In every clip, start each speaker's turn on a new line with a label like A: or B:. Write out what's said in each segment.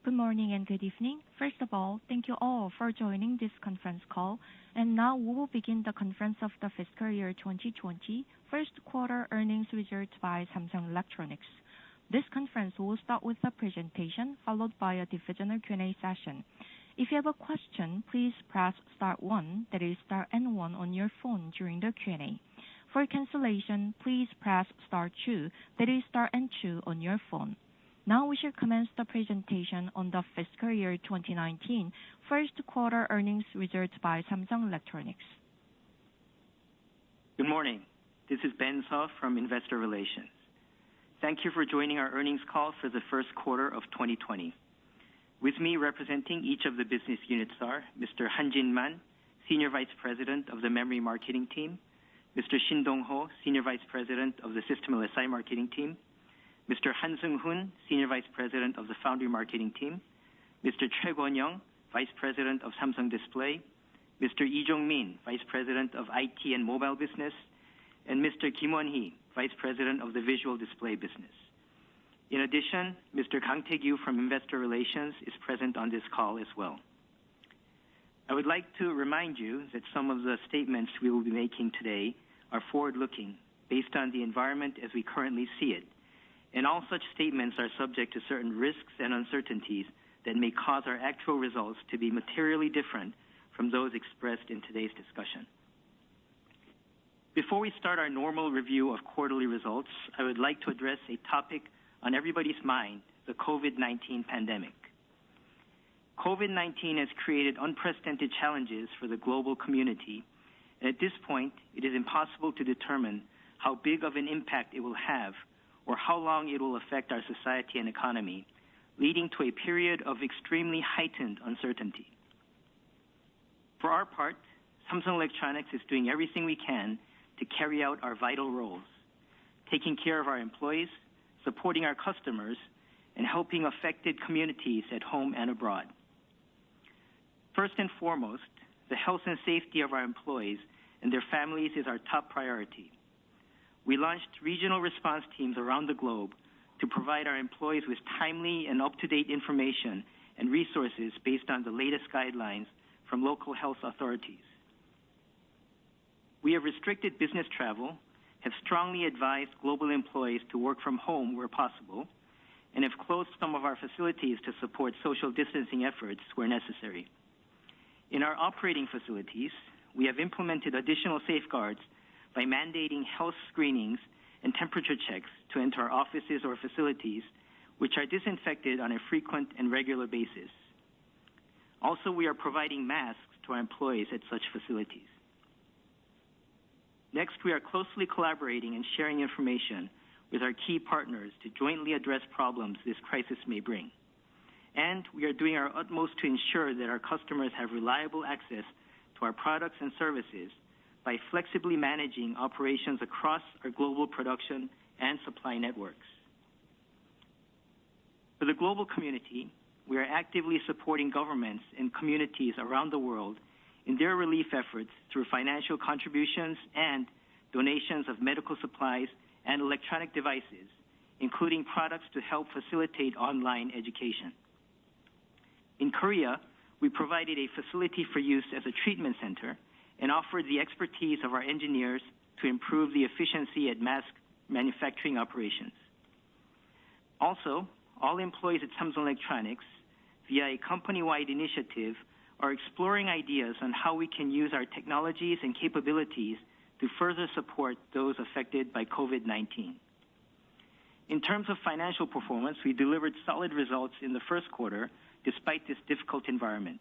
A: Good morning and good evening. First of all, thank you all for joining this conference call. Now we will begin the conference of the fiscal year 2020 first quarter earnings results by Samsung Electronics. This conference will start with a presentation followed by a divisional Q&A session. If you have a question, please press star one, that is star and one on your phone during the Q&A. For cancellation, please press star two, that is star and two on your phone. Now we shall commence the presentation on the fiscal year 2019 first quarter earnings results by Samsung Electronics.
B: Good morning. This is Ben Seo from Investor Relations. Thank you for joining our earnings call for the first quarter of 2020. With me representing each of the business units are Mr. Han-Jin Man, Senior Vice President of the Memory Marketing Team, Mr. Shin Dong-ho, Senior Vice President of the System LSI Marketing Team, Mr. Han Seung-hoon, Senior Vice President of the Foundry Marketing Team, Mr. Choi Kwon-young, Vice President of Samsung Display, Mr. Lee Jong-min, Vice President of IT and Mobile Business, and Mr. Kim Won-hee, Vice President of the Visual Display Business. In addition, Mr. Kang Tae-gyu from Investor Relations is present on this call as well. I would like to remind you that some of the statements we will be making today are forward-looking based on the environment as we currently see it, and all such statements are subject to certain risks and uncertainties that may cause our actual results to be materially different from those expressed in today's discussion. Before we start our normal review of quarterly results, I would like to address a topic on everybody's mind, the COVID-19 pandemic. COVID-19 has created unprecedented challenges for the global community, and at this point, it is impossible to determine how big of an impact it will have or how long it will affect our society and economy, leading to a period of extremely heightened uncertainty. For our part, Samsung Electronics is doing everything we can to carry out our vital roles, taking care of our employees, supporting our customers, and helping affected communities at home and abroad. First and foremost, the health and safety of our employees and their families is our top priority. We launched regional response teams around the globe to provide our employees with timely and up-to-date information and resources based on the latest guidelines from local health authorities. We have restricted business travel, have strongly advised global employees to work from home where possible, and have closed some of our facilities to support social distancing efforts where necessary. In our operating facilities, we have implemented additional safeguards by mandating health screenings and temperature checks to enter our offices or facilities, which are disinfected on a frequent and regular basis. Also, we are providing masks to our employees at such facilities. Next, we are closely collaborating and sharing information with our key partners to jointly address problems this crisis may bring. And we are doing our utmost to ensure that our customers have reliable access to our products and services by flexibly managing operations across our global production and supply networks. For the global community, we are actively supporting governments and communities around the world in their relief efforts through financial contributions and donations of medical supplies and electronic devices, including products to help facilitate online education. In Korea, we provided a facility for use as a treatment center and offered the expertise of our engineers to improve the efficiency at mask manufacturing operations. Also, all employees at Samsung Electronics, via a company-wide initiative, are exploring ideas on how we can use our technologies and capabilities to further support those affected by COVID-19. In terms of financial performance, we delivered solid results in the first quarter despite this difficult environment.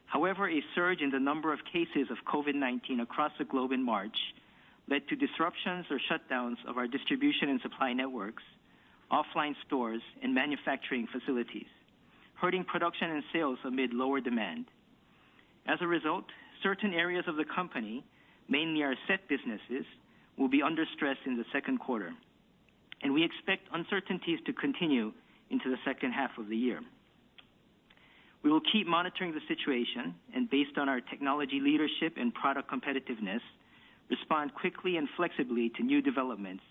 B: However, a surge in the number of cases of COVID-19 across the globe in March led to disruptions or shutdowns of our distribution and supply networks, offline stores, and manufacturing facilities, hurting production and sales amid lower demand. As a result, certain areas of the company, mainly our set businesses, will be under stress in the second quarter, and we expect uncertainties to continue into the second half of the year. We will keep monitoring the situation and, based on our technology leadership and product competitiveness, respond quickly and flexibly to new developments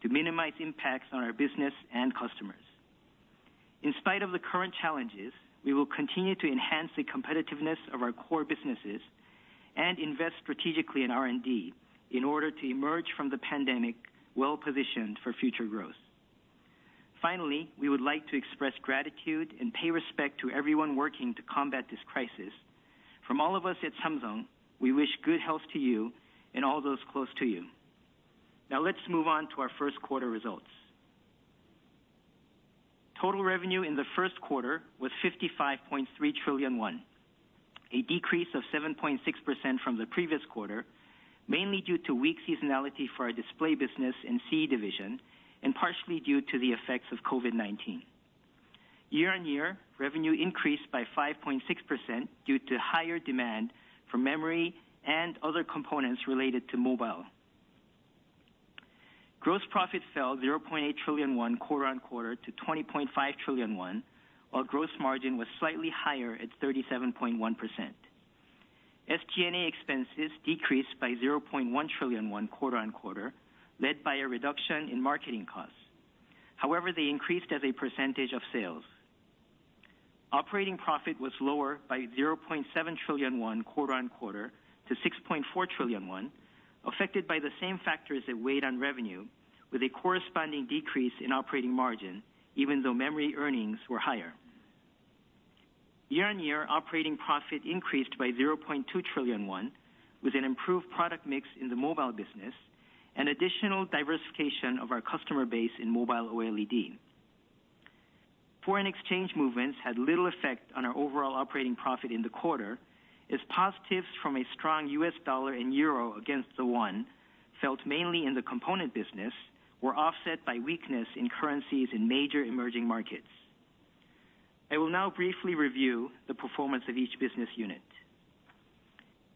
B: to minimize impacts on our business and customers. In spite of the current challenges, we will continue to enhance the competitiveness of our core businesses and invest strategically in R&D in order to emerge from the pandemic well-positioned for future growth. Finally, we would like to express gratitude and pay respect to everyone working to combat this crisis. From all of us at Samsung, we wish good health to you and all those close to you. Now let's move on to our first quarter results. Total revenue in the first quarter was 55.3 trillion won, a decrease of 7.6% from the previous quarter, mainly due to weak seasonality for our display business and CE division, and partially due to the effects of COVID-19. Year-on-year, revenue increased by 5.6% due to higher demand for memory and other components related to mobile. Gross profit fell 0.8 trillion won quarter-on-quarter to 20.5 trillion won, while gross margin was slightly higher at 37.1%. SG&A expenses decreased by 0.1 trillion won quarter-on-quarter, led by a reduction in marketing costs. However, they increased as a percentage of sales. Operating profit was lower by 0.7 trillion won quarter-on-quarter to 6.4 trillion won, affected by the same factors that weighed on revenue, with a corresponding decrease in operating margin, even though memory earnings were higher. Year-on-year, operating profit increased by 0.2 trillion won, with an improved product mix in the mobile business and additional diversification of our customer base in mobile OLED. Foreign exchange movements had little effect on our overall operating profit in the quarter, as positives from a strong US dollar and euro against the won, felt mainly in the component business, were offset by weakness in currencies in major emerging markets. I will now briefly review the performance of each business unit.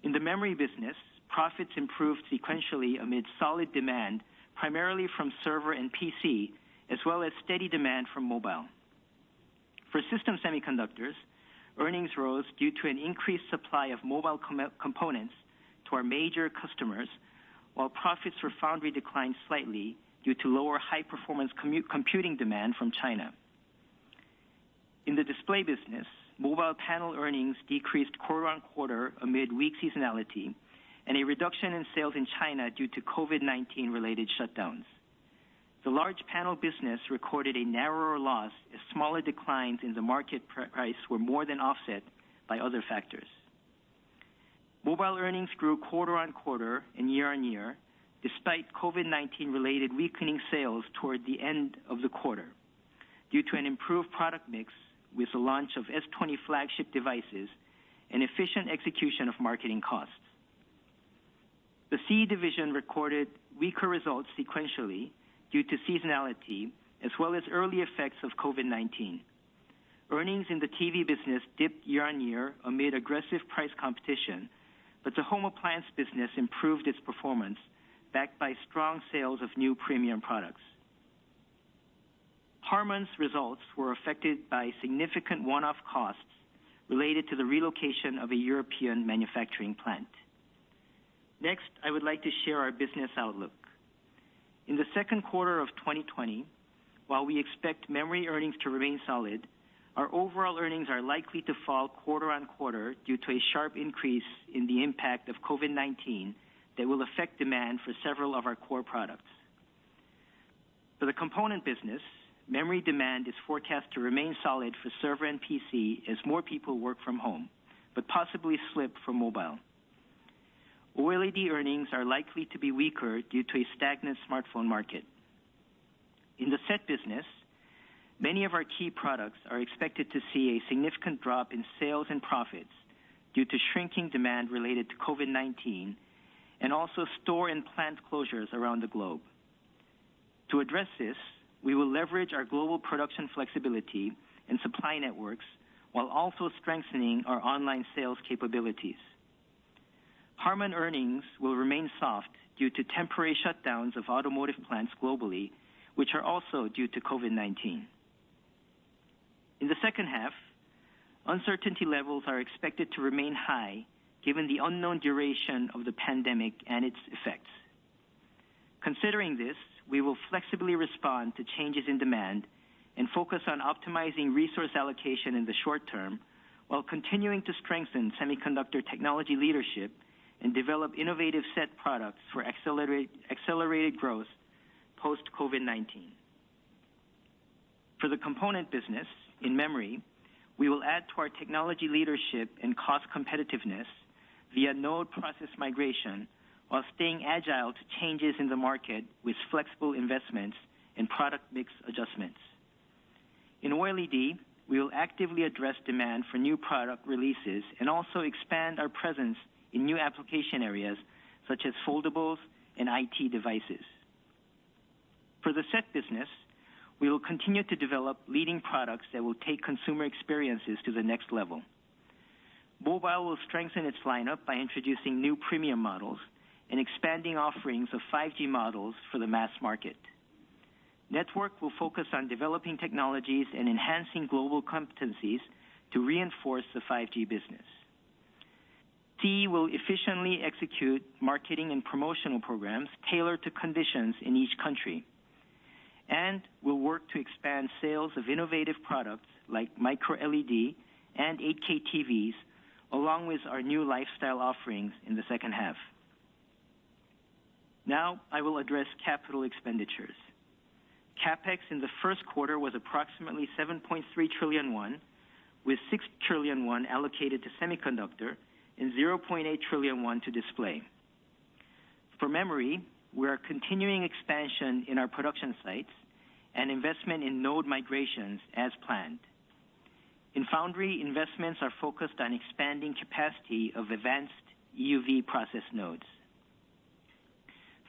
B: In the memory business, profits improved sequentially amid solid demand, primarily from server and PC, as well as steady demand from mobile. For system semiconductors, earnings rose due to an increased supply of mobile components to our major customers, while profits for foundry declined slightly due to lower high-performance computing demand from China. In the display business, mobile panel earnings decreased quarter-on-quarter amid weak seasonality and a reduction in sales in China due to COVID-19 related shutdowns. The large panel business recorded a narrower loss as smaller declines in the market price were more than offset by other factors. Mobile earnings grew quarter-on-quarter and year-on-year, despite COVID-19 related weakening sales toward the end of the quarter, due to an improved product mix with the launch of S20 flagship devices and efficient execution of marketing costs. The CE division recorded weaker results sequentially due to seasonality, as well as early effects of COVID-19. Earnings in the TV business dipped year-on-year amid aggressive price competition, but the home appliance business improved its performance, backed by strong sales of new premium products. Harman's results were affected by significant one-off costs related to the relocation of a European manufacturing plant. Next, I would like to share our business outlook. In the second quarter of 2020, while we expect memory earnings to remain solid, our overall earnings are likely to fall quarter-on-quarter due to a sharp increase in the impact of COVID-19 that will affect demand for several of our core products. For the component business, memory demand is forecast to remain solid for server and PC as more people work from home, but possibly slip for mobile. OLED earnings are likely to be weaker due to a stagnant smartphone market. In the set business, many of our key products are expected to see a significant drop in sales and profits due to shrinking demand related to COVID-19 and also store and plant closures around the globe. To address this, we will leverage our global production flexibility and supply networks while also strengthening our online sales capabilities. Harman earnings will remain soft due to temporary shutdowns of automotive plants globally, which are also due to COVID-19. In the second half, uncertainty levels are expected to remain high given the unknown duration of the pandemic and its effects. Considering this, we will flexibly respond to changes in demand and focus on optimizing resource allocation in the short term while continuing to strengthen semiconductor technology leadership and develop innovative set products for accelerated growth post-COVID-19. For the component business, in memory, we will add to our technology leadership and cost competitiveness via node process migration while staying agile to changes in the market with flexible investments and product mix adjustments. In OLED, we will actively address demand for new product releases and also expand our presence in new application areas such as foldables and IT devices. For the set business, we will continue to develop leading products that will take consumer experiences to the next level. Mobile will strengthen its lineup by introducing new premium models and expanding offerings of 5G models for the mass market. Network will focus on developing technologies and enhancing global competencies to reinforce the 5G business. CE will efficiently execute marketing and promotional programs tailored to conditions in each country, and will work to expand sales of innovative products like micro LED and 8K TVs, along with our new lifestyle offerings in the second half. Now I will address capital expenditures. CapEx in the first quarter was approximately 7.3 trillion won, with 6 trillion won allocated to semiconductor and 0.8 trillion won to display. For memory, we are continuing expansion in our production sites and investment in node migrations as planned. In foundry, investments are focused on expanding capacity of advanced EUV process nodes.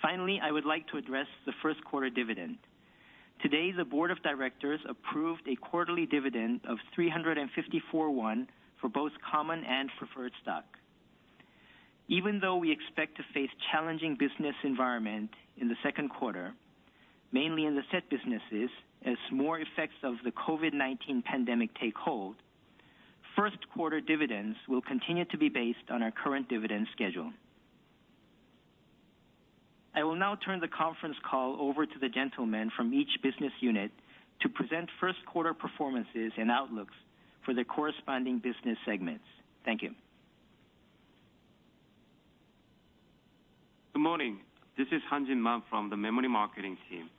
B: Finally, I would like to address the first quarter dividend. Today, the board of directors approved a quarterly dividend of 354 won for both common and preferred stock. Even though we expect to face challenging business environment in the second quarter, mainly in the set businesses, as more effects of the COVID-19 pandemic take hold, first quarter dividends will continue to be based on our current dividend schedule. I will now turn the conference call over to the gentlemen from each business unit to present first quarter performances and outlooks for the corresponding business segments. Thank you.
C: Good morning. This is Han-Jin Man from the Memory Marketing team.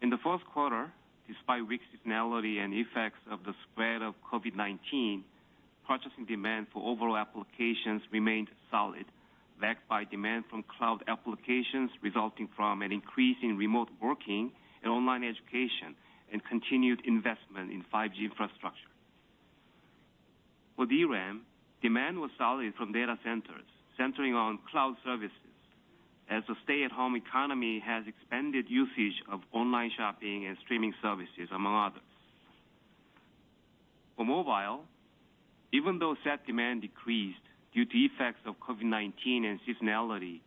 C: In the fourth quarter, despite weak seasonality and effects of the spread of COVID-19, purchasing demand for overall applications remained solid, backed by demand from cloud applications resulting from an increase in remote working and online education and continued investment in 5G infrastructure. For DRAM, demand was solid from data centers, centering on cloud services, as the stay-at-home economy has expanded usage of online shopping and streaming services, among others. For mobile, even though set demand decreased due to effects of COVID-19 and seasonality,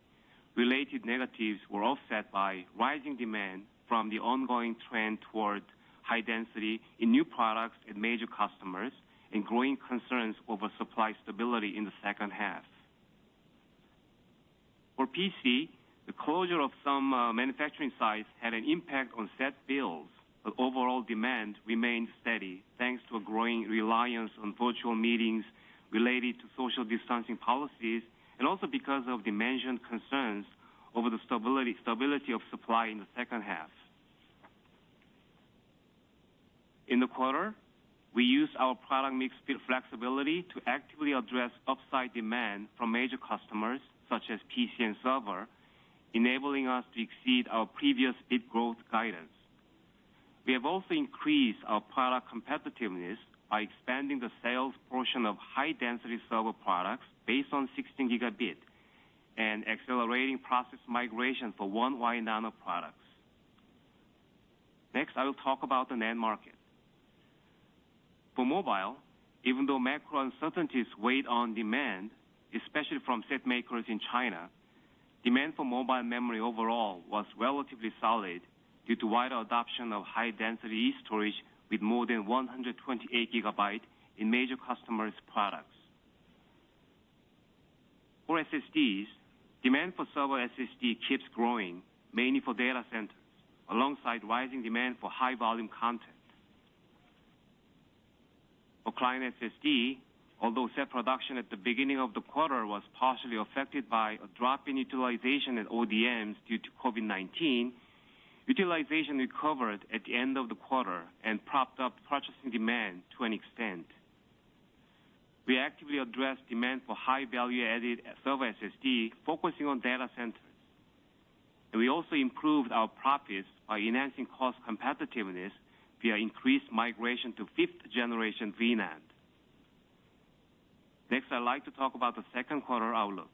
C: related negatives were offset by rising demand from the ongoing trend toward high density in new products at major customers and growing concerns over supply stability in the second half. For PC, the closure of some manufacturing sites had an impact on set builds, but overall demand remained steady thanks to a growing reliance on virtual meetings related to social distancing policies, and also because of the mentioned concerns over the stability of supply in the second half. In the quarter, we used our product mix flexibility to actively address upside demand from major customers such as PC and server, enabling us to exceed our previous bit growth guidance. We have also increased our product competitiveness by expanding the sales portion of high-density server products based on 16 gigabit and accelerating process migration for 1Y nano products. Next, I will talk about the NAND market. For mobile, even though macro uncertainties weighed on demand, especially from set makers in China, demand for mobile memory overall was relatively solid due to wider adoption of high-density storage with more than 128 gigabyte in major customers' products. For SSDs, demand for server SSD keeps growing, mainly for data centers, alongside rising demand for high volume content. For client SSD, although set production at the beginning of the quarter was partially affected by a drop in utilization at ODMs due to COVID-19, utilization recovered at the end of the quarter and propped up purchasing demand to an extent. We actively address demand for high value-added server SSD, focusing on data centers. And we also improved our profits by enhancing cost competitiveness via increased migration to 5th generation VNAND. Next, I'd like to talk about the second quarter outlook.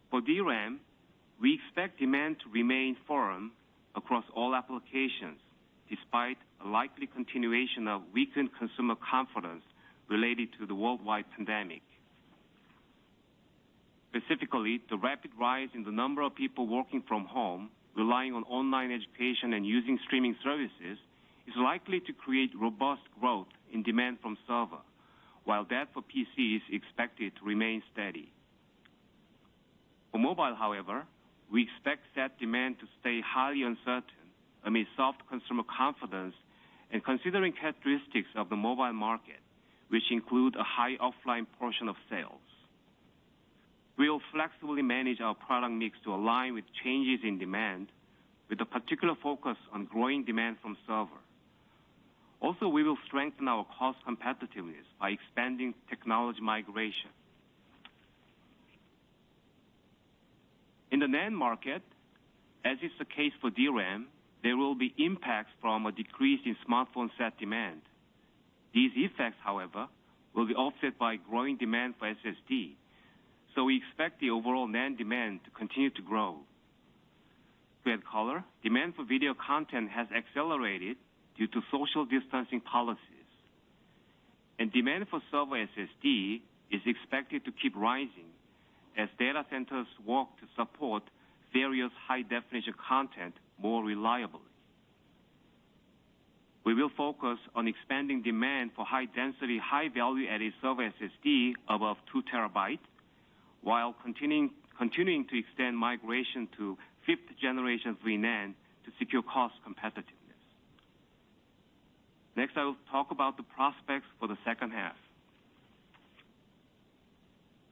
C: For DRAM, we expect demand to remain firm across all applications, despite a likely continuation of weakened consumer confidence related to the worldwide pandemic. Specifically, the rapid rise in the number of people working from home, relying on online education and using streaming services, is likely to create robust growth in demand from server, while that for PC is expected to remain steady. For mobile, however, we expect that demand to stay highly uncertain amid soft consumer confidence and considering characteristics of the mobile market, which include a high offline portion of sales. We will flexibly manage our product mix to align with changes in demand, with a particular focus on growing demand from server. Also, we will strengthen our cost competitiveness by expanding technology migration. In the NAND market, as is the case for DRAM, there will be impacts from a decrease in smartphone set demand. These effects, however, will be offset by growing demand for SSD, so we expect the overall NAND demand to continue to grow. To add color, demand for video content has accelerated due to social distancing policies, and demand for server SSD is expected to keep rising as data centers work to support various high-definition content more reliably. We will focus on expanding demand for high-density, high-value-added server SSD above 2 terabytes, while continuing to extend migration to 5th generation VNAND to secure cost competitiveness. Next, I will talk about the prospects for the second half.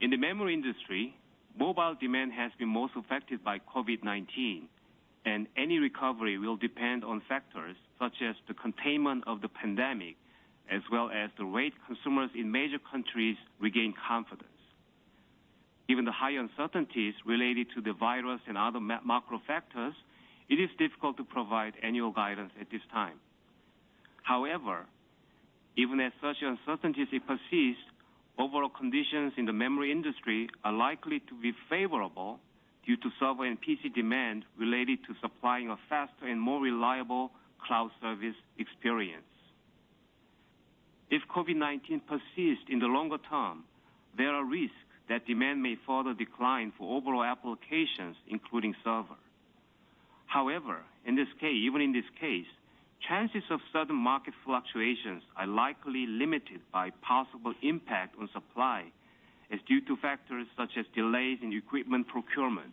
C: In the memory industry, mobile demand has been most affected by COVID-19, and any recovery will depend on factors such as the containment of the pandemic, as well as the rate consumers in major countries regain confidence. Given the high uncertainties related to the virus and other macro factors, it is difficult to provide annual guidance at this time. However, even as such uncertainties persist, overall conditions in the memory industry are likely to be favorable due to server and PC demand related to supplying a faster and more reliable cloud service experience. If COVID-19 persists in the longer term, there are risks that demand may further decline for overall applications, including server. However, even in this case, chances of sudden market fluctuations are likely limited by possible impact on supply, as due to factors such as delays in equipment procurement.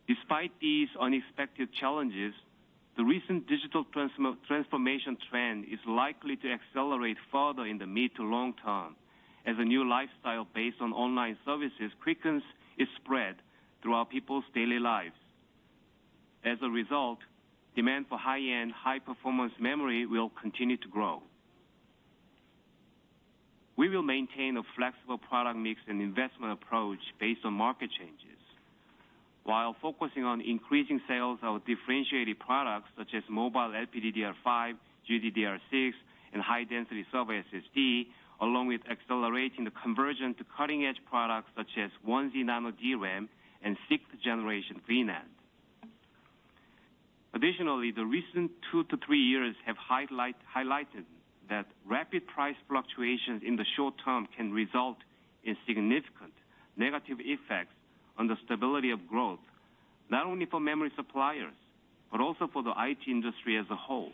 C: Despite these unexpected challenges, the recent digital transformation trend is likely to accelerate further in the mid to long term, as a new lifestyle based on online services quickens its spread throughout people's daily lives. As a result, demand for high-end, high-performance memory will continue to grow. We will maintain a flexible product mix and investment approach based on market changes, while focusing on increasing sales of differentiated products such as mobile LPDDR5, GDDR6, and high-density server SSD, along with accelerating the conversion to cutting-edge products such as 1Z Nano DRAM and 6th generation VNAND. Additionally, the recent 2 to 3 years have highlighted that rapid price fluctuations in the short term can result in significant negative effects on the stability of growth, not only for memory suppliers, but also for the IT industry as a whole.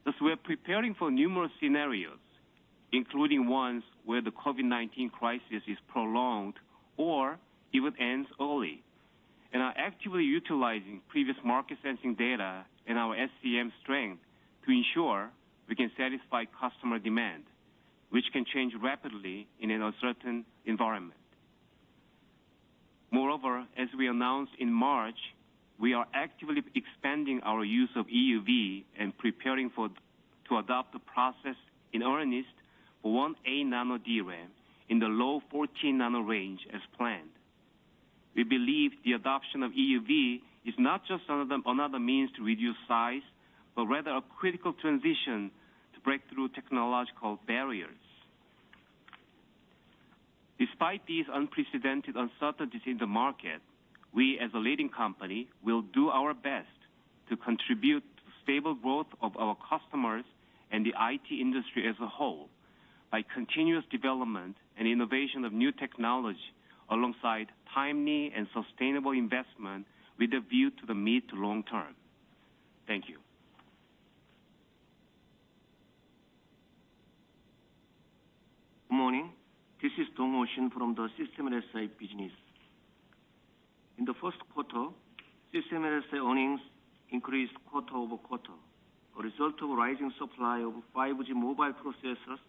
C: Thus, we are preparing for numerous scenarios, including ones where the COVID-19 crisis is prolonged or even ends early, and are actively utilizing previous market sensing data and our SCM strength to ensure we can satisfy customer demand, which can change rapidly in an uncertain environment. Moreover, as we announced in March, we are actively expanding our use of EUV and preparing to adopt the process in earnest for 1A nano DRAM in the low 14 nano range as planned. We believe the adoption of EUV is not just another means to reduce size, but rather a critical transition to break through technological barriers. Despite these unprecedented uncertainties in the market, we as a leading company will do our best to contribute to stable growth of our customers and the IT industry as a whole by continuous development and innovation of new technology alongside timely and sustainable investment with a view to the mid to long term. Thank you.
D: Good morning. This is Dong Ho Shin from the System LSI business. In the first quarter, System LSI earnings increased quarter over quarter, a result of rising supply of 5G mobile processors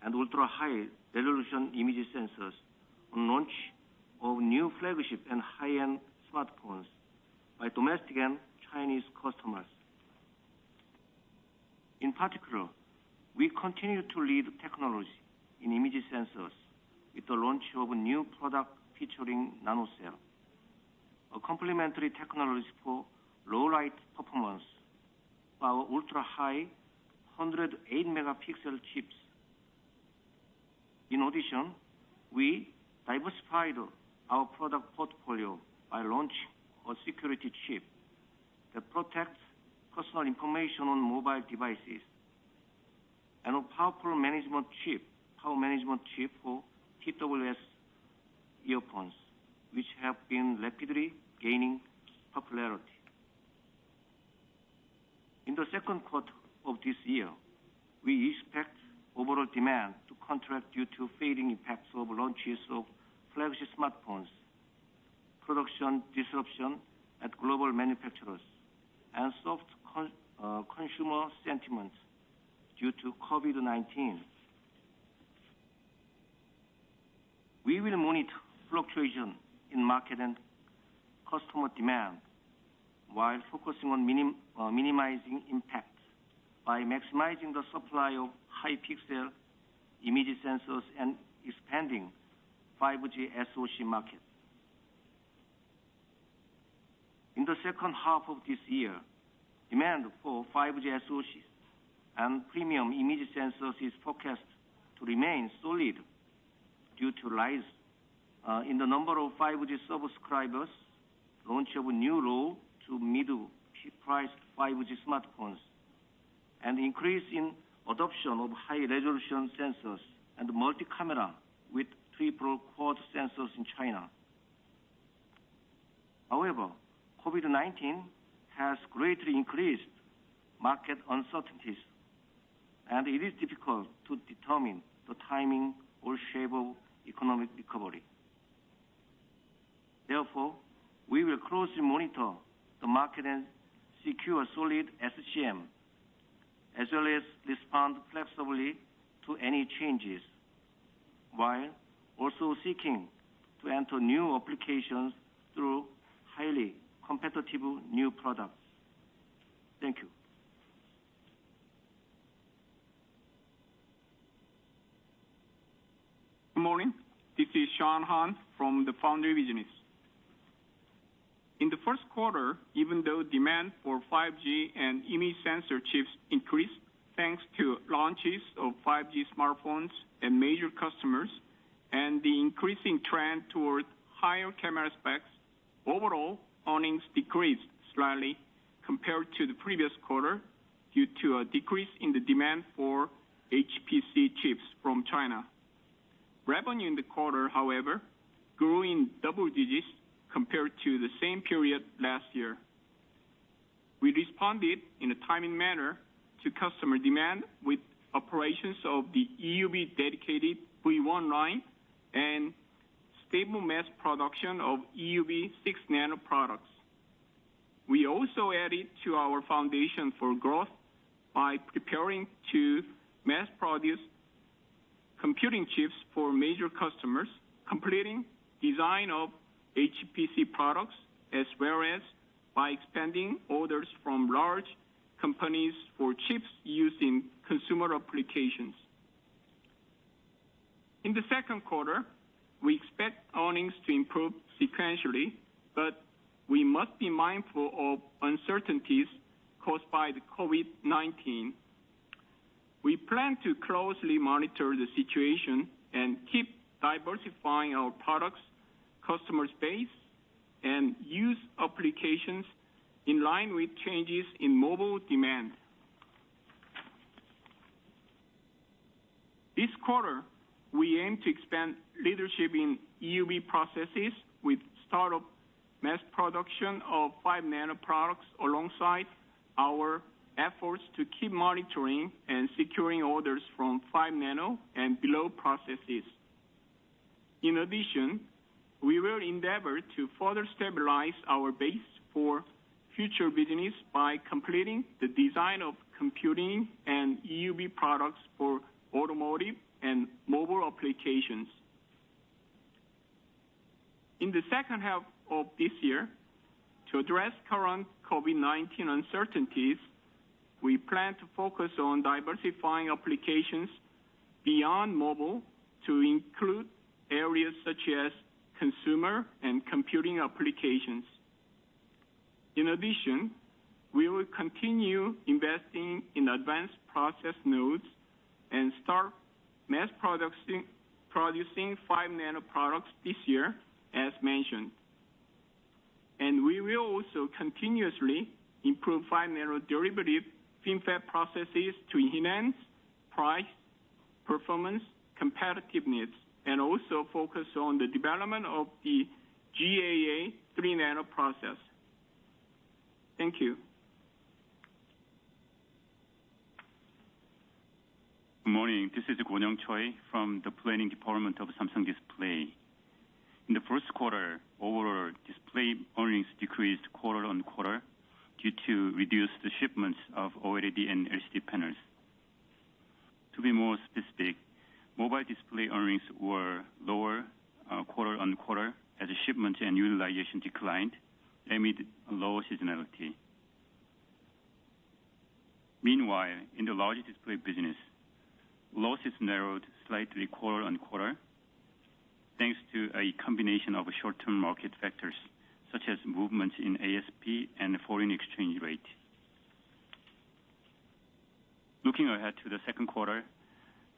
D: and ultra-high resolution image sensors on launch of new flagship and high-end smartphones by domestic and Chinese customers. In particular, we continue to lead technology in image sensors with the launch of a new product featuring NanoCell, a complementary technology for low light performance for our ultra-high 108 megapixel chips. In addition, we diversified our product portfolio by launching a security chip that protects personal information on mobile devices and a power management chip for TWS earphones, which have been rapidly gaining popularity. In the second quarter of this year, we expect overall demand to contract due to fading impacts of launches of flagship smartphones, production disruption at global manufacturers, and soft consumer sentiment due to COVID-19. We will monitor fluctuation in market and customer demand while focusing on minimizing impact by maximizing the supply of high pixel image sensors and expanding 5G SoC market. In the second half of this year, demand for 5G SoCs and premium image sensors is forecast to remain solid due to rise in the number of 5G subscribers, launch of new low to mid-priced 5G smartphones, and increase in adoption of high-resolution sensors and multi-camera with triple quad sensors in China. However, COVID-19 has greatly increased market uncertainties, and it is difficult to determine the timing or shape of economic recovery. Therefore, we will closely monitor the market and secure solid SCM, as well as respond flexibly to any changes, while also seeking to enter new applications through highly competitive new products. Thank you.
E: Good morning. This is Sean Han from the Foundry business. In the first quarter, even though demand for 5G and image sensor chips increased thanks to launches of 5G smartphones and major customers and the increasing trend toward higher camera specs, overall earnings decreased slightly compared to the previous quarter due to a decrease in the demand for HPC chips from China. Revenue in the quarter, however, grew in double digits compared to the same period last year. We responded in a timely manner to customer demand with operations of the EUV dedicated V1 line and stable mass production of EUV 6 nano products. We also added to our foundation for growth by preparing to mass produce computing chips for major customers, completing design of HPC products, as well as by expanding orders from large companies for chips used in consumer applications. In the second quarter, we expect earnings to improve sequentially, but we must be mindful of uncertainties caused by the COVID-19. We plan to closely monitor the situation and keep diversifying our products, customer base, and use applications in line with changes in mobile demand. This quarter, we aim to expand leadership in EUV processes with start of mass production of 5 nano products alongside our efforts to keep monitoring and securing orders from 5 nano and below processes. In addition, we will endeavor to further stabilize our base for future business by completing the design of computing and EUV products for automotive and mobile applications. In the second half of this year, to address current COVID-19 uncertainties, we plan to focus on diversifying applications beyond mobile to include areas such as consumer and computing applications. In addition, we will continue investing in advanced process nodes and start mass producing 5 nano products this year, as mentioned. And we will also continuously improve 5 nano derivative FinFET processes to enhance price, performance, competitiveness, and also focus on the development of the GAA 3 nano process. Thank you.
F: Good morning. This is Kwon-young Choi from the Planning Department of Samsung Display. In the first quarter, overall display earnings decreased quarter on quarter due to reduced shipments of OLED and LCD panels. To be more specific, mobile display earnings were lower quarter on quarter as shipments and utilization declined amid low seasonality. Meanwhile, in the large display business, losses narrowed slightly quarter on quarter thanks to a combination of short-term market factors such as movements in ASP and foreign exchange rate. Looking ahead to the second quarter,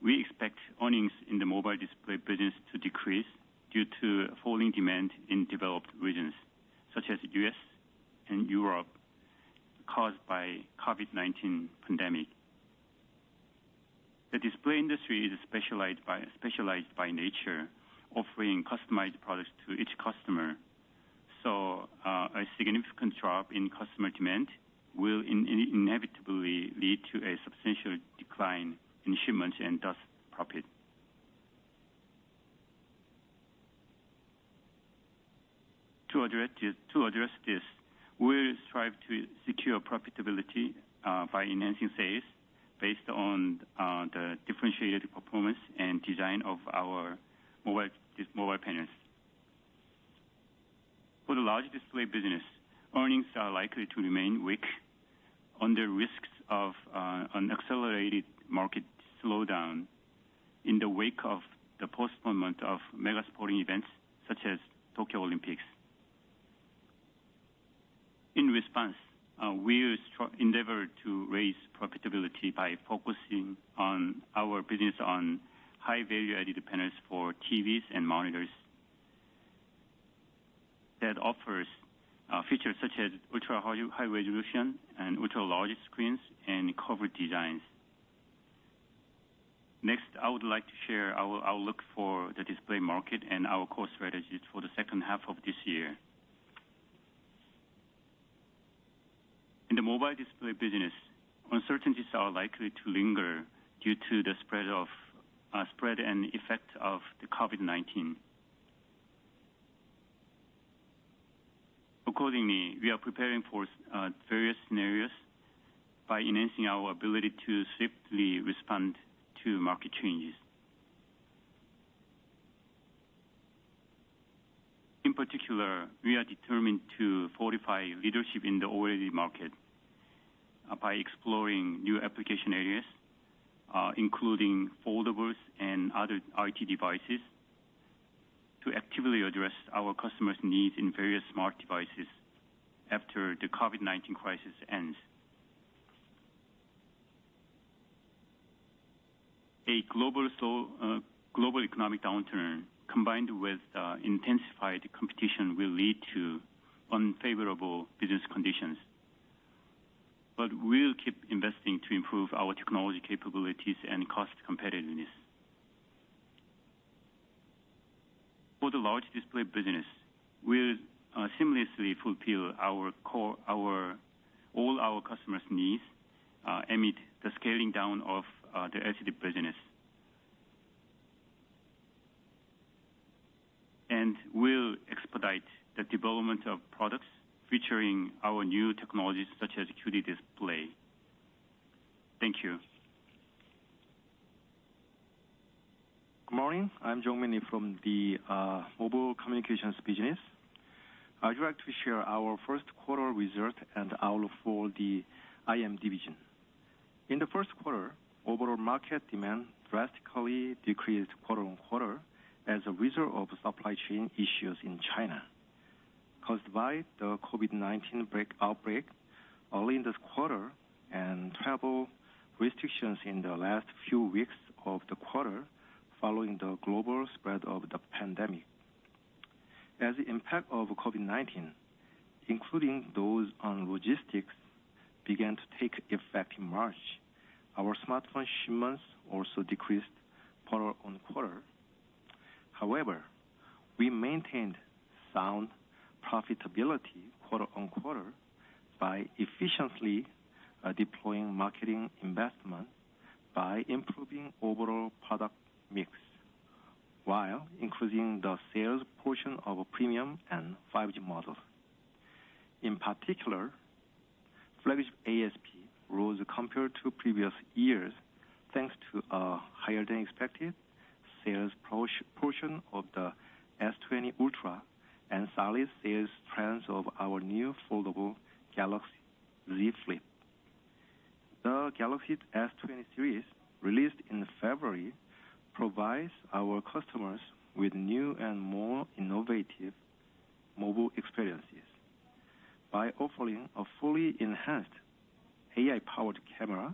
F: we expect earnings in the mobile display business to decrease due to falling demand in developed regions such as US and Europe caused by COVID-19 pandemic. The display industry is specialized by nature, offering customized products to each customer. So a significant drop in customer demand will inevitably lead to a substantial decline in shipments and thus profit. To address this, we'll strive to secure profitability by enhancing sales based on the differentiated performance and design of our mobile panels. For the large display business, earnings are likely to remain weak under risks of an accelerated market slowdown in the wake of the postponement of mega sporting events such as Tokyo Olympics. In response, we will endeavor to raise profitability by focusing on our business on high value-added panels for TVs and monitors that offers features such as ultra high resolution and ultra large screens and covered designs. Next, I would like to share our outlook for the display market and our core strategies for the second half of this year. In the mobile display business, uncertainties are likely to linger due to the spread and effect of the COVID-19. Accordingly, we are preparing for various scenarios by enhancing our ability to swiftly respond to market changes. In particular, we are determined to fortify leadership in the OLED market by exploring new application areas, including foldables and other IT devices, to actively address our customers' needs in various smart devices after the COVID-19 crisis ends. A global economic downturn combined with intensified competition will lead to unfavorable business conditions. But we'll keep investing to improve our technology capabilities and cost competitiveness. For the large display business, we'll seamlessly fulfill all our customers' needs amid the scaling down of the LCD business. And we'll expedite the development of products featuring our new technologies such as QD display. Thank you.
G: Good morning. I'm Jong Min Lee from the Mobile Communications business. I'd like to share our first quarter result and outlook for the IM division. In the first quarter, overall market demand drastically decreased quarter-on-quarter as a result of supply chain issues in China, caused by the COVID-19 outbreak early in this quarter and travel restrictions in the last few weeks of the quarter following the global spread of the pandemic. As the impact of COVID-19, including those on logistics, began to take effect in March, our smartphone shipments also decreased quarter-on-quarter. However, we maintained sound profitability quarter-on-quarter by efficiently deploying marketing investment by improving overall product mix, while increasing the sales portion of premium and 5G models. In particular, flagship ASP rose compared to previous years thanks to a higher than expected sales portion of the S20 Ultra and solid sales trends of our new foldable Galaxy Z Flip. The Galaxy S20 series, released in February, provides our customers with new and more innovative mobile experiences by offering a fully enhanced AI-powered camera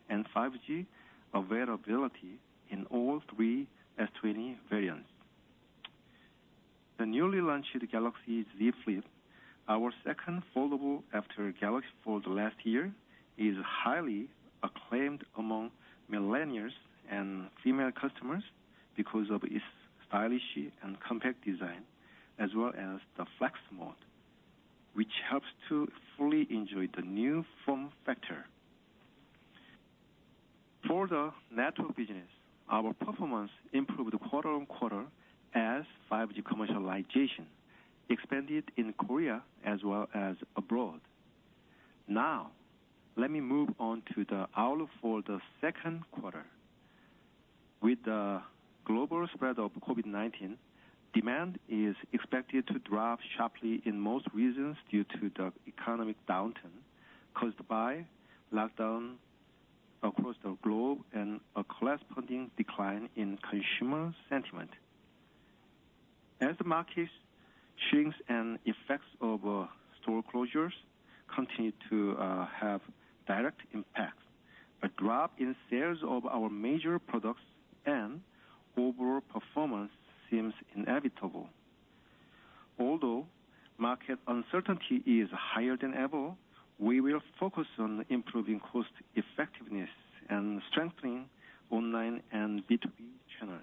G: and 5G availability in all three S20 variants. The newly launched Galaxy Z Flip, our second foldable after Galaxy Fold last year, is highly acclaimed among millennials and female customers because of its stylish and compact design, as well as the flex mode, which helps to fully enjoy the new form factor. For the network business, our performance improved quarter-on-quarter as 5G commercialization expanded in Korea as well as abroad. Now, let me move on to the outlook for the second quarter. With the global spread of COVID-19, demand is expected to drop sharply in most regions due to the economic downturn caused by lockdown across the globe and a corresponding decline in consumer sentiment. As the market shrinks and effects of store closures continue to have direct impacts, a drop in sales of our major products and overall performance seems inevitable. Although market uncertainty is higher than ever, we will focus on improving cost effectiveness and strengthening online and B2B channels.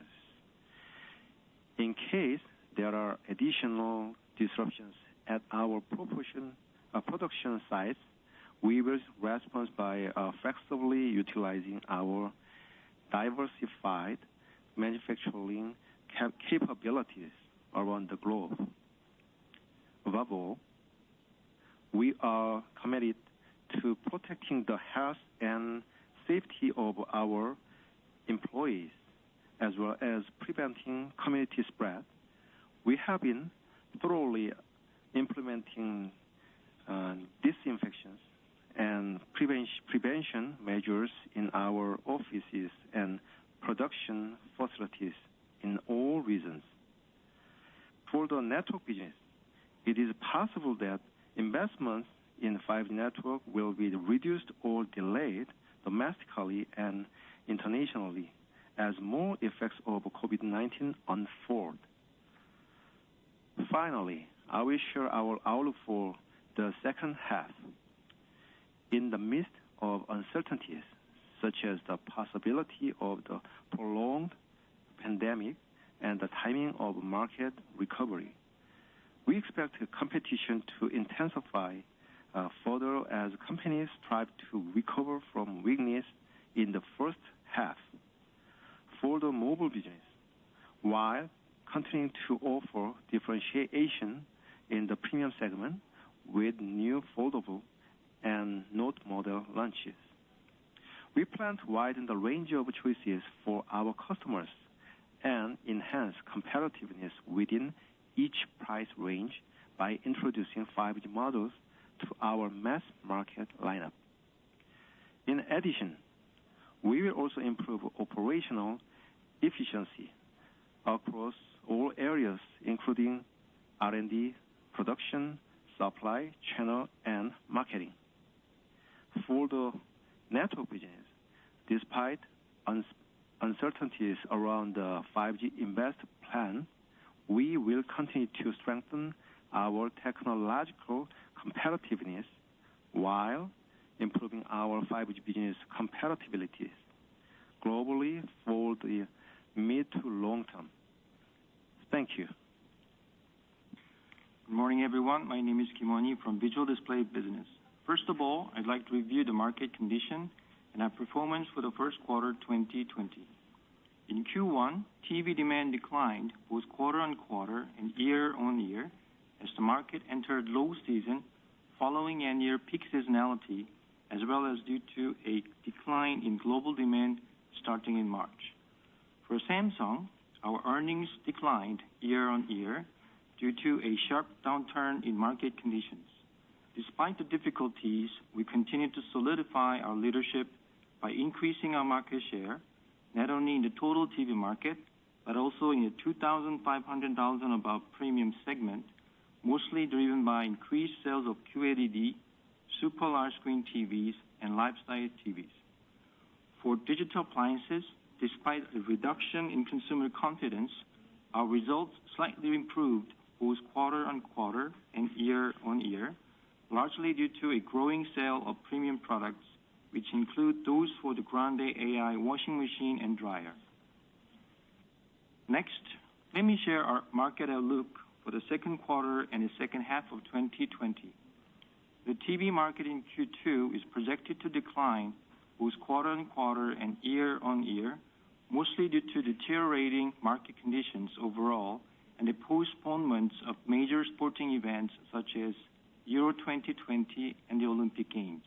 G: In case there are additional disruptions at our production sites, we will respond by flexibly utilizing our diversified manufacturing capabilities around the globe. Above all, we are committed to protecting the health and safety of our employees, as well as preventing community spread. We have been thoroughly implementing disinfections and prevention measures in our offices and production facilities in all regions. For the network business, it is possible that investments in 5G network will be reduced or delayed domestically and internationally as more effects of COVID-19 unfold. Finally, I will share our outlook for the second half. In the midst of uncertainties, such as the possibility of the prolonged pandemic and the timing of market recovery, we expect competition to intensify further as companies strive to recover from weakness in the first half. For the mobile business, while continuing to offer differentiation in the premium segment with new foldable and Note model launches, we plan to widen the range of choices for our customers and enhance competitiveness within each price range by introducing 5G models to our mass market lineup. In addition, we will also improve operational efficiency across all areas, including R&D, production, supply, channel, and marketing. For the network business, despite uncertainties around the 5G invest plan, we will continue to strengthen our technological competitiveness while improving our 5G business compatibilities globally for the mid to long term. Thank you.
H: Good morning, everyone. My name is Kim Won-hee from Visual Display Business. First of all, I'd like to review the market condition and our performance for the first quarter 2020. In Q1, TV demand declined both quarter-on-quarter and year-on-year as the market entered low season following a near peak seasonality, as well as due to a decline in global demand starting in March. For Samsung, our earnings declined year-on-year due to a sharp downturn in market conditions. Despite the difficulties, we continue to solidify our leadership by increasing our market share, not only in the total TV market, but also in the $2,500 and above premium segment, mostly driven by increased sales of QLED, super large screen TVs, and life-size TVs. For digital appliances, despite a reduction in consumer confidence, our results slightly improved both quarter-on-quarter and year-on-year, largely due to a growing sale of premium products, which include those for the Grande AI washing machine and dryer. Next, let me share our market outlook for the second quarter and the second half of 2020. The TV market in Q2 is projected to decline both quarter-on-quarter and year-on-year, mostly due to deteriorating market conditions overall and the postponement of major sporting events such as Euro 2020 and the Olympic Games.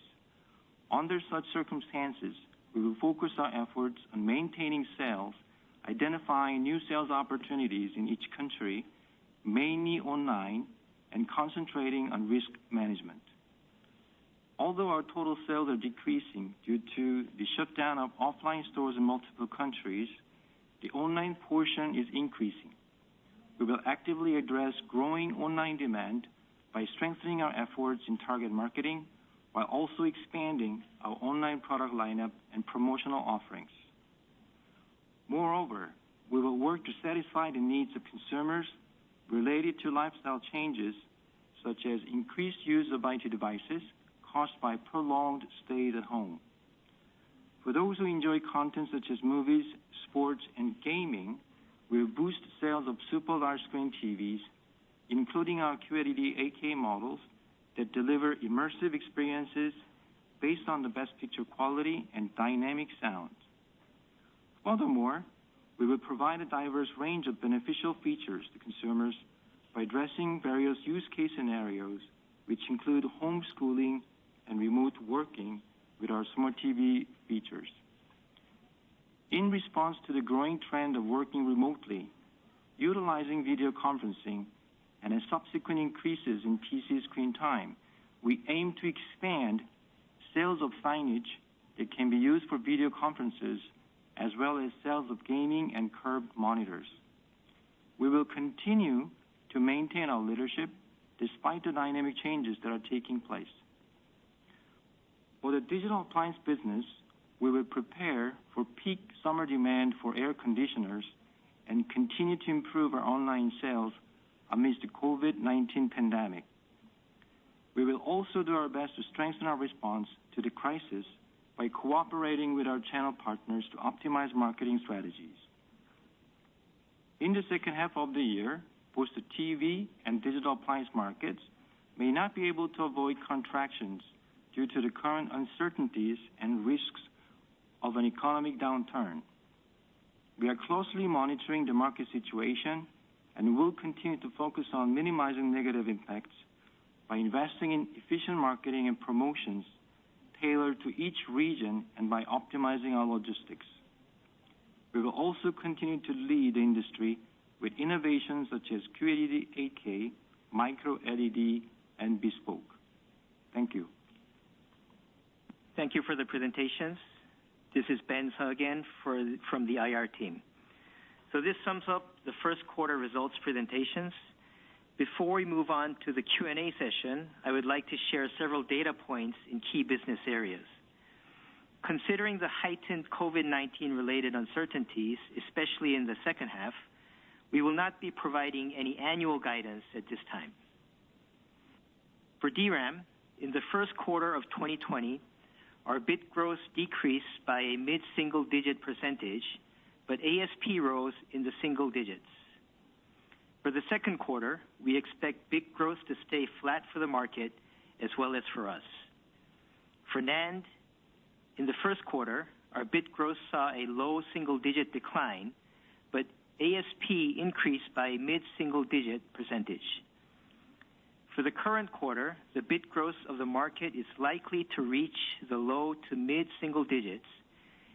H: Under such circumstances, we will focus our efforts on maintaining sales, identifying new sales opportunities in each country, mainly online, and concentrating on risk management. Although our total sales are decreasing due to the shutdown of offline stores in multiple countries, the online portion is increasing. We will actively address growing online demand by strengthening our efforts in target marketing, while also expanding our online product lineup and promotional offerings. Moreover, we will work to satisfy the needs of consumers related to lifestyle changes, such as increased use of IT devices caused by prolonged stays at home. For those who enjoy content such as movies, sports, and gaming, we will boost sales of super large screen TVs, including our QLED 8K models that deliver immersive experiences based on the best picture quality and dynamic sound. Furthermore, we will provide a diverse range of beneficial features to consumers by addressing various use case scenarios which include homeschooling and remote working with our smart TV features. In response to the growing trend of working remotely, utilizing video conferencing, and a subsequent increases in PC screen time, we aim to expand sales of signage that can be used for video conferences, as well as sales of gaming and curved monitors. We will continue to maintain our leadership despite the dynamic changes that are taking place. For the digital appliance business, we will prepare for peak summer demand for air conditioners and continue to improve our online sales amidst the COVID-19 pandemic. We will also do our best to strengthen our response to the crisis by cooperating with our channel partners to optimize marketing strategies. In the second half of the year, both the TV and digital appliance markets may not be able to avoid contractions due to the current uncertainties and risks of an economic downturn. We are closely monitoring the market situation and will continue to focus on minimizing negative impacts by investing in efficient marketing and promotions tailored to each region and by optimizing our logistics. We will also continue to lead the industry with innovations such as QLED 8K, Micro LED, and Bespoke. Thank you.
B: Thank you for the presentations. This is Ben Seo again from the IR team. So this sums up the first quarter results presentations. Before we move on to the Q&A session, I would like to share several data points in key business areas. Considering the heightened COVID-19 related uncertainties, especially in the second half, we will not be providing any annual guidance at this time. For DRAM, in the first quarter of 2020, our bit growth decreased by a mid-single digit %, but ASP rose in the single digits. For the second quarter, we expect bit growth to stay flat for the market as well as for us. For NAND, in the first quarter, our bit growth saw a low single-digit decline, but ASP increased by a mid-single digit %. For the current quarter, the bit growth of the market is likely to reach the low to mid-single digits,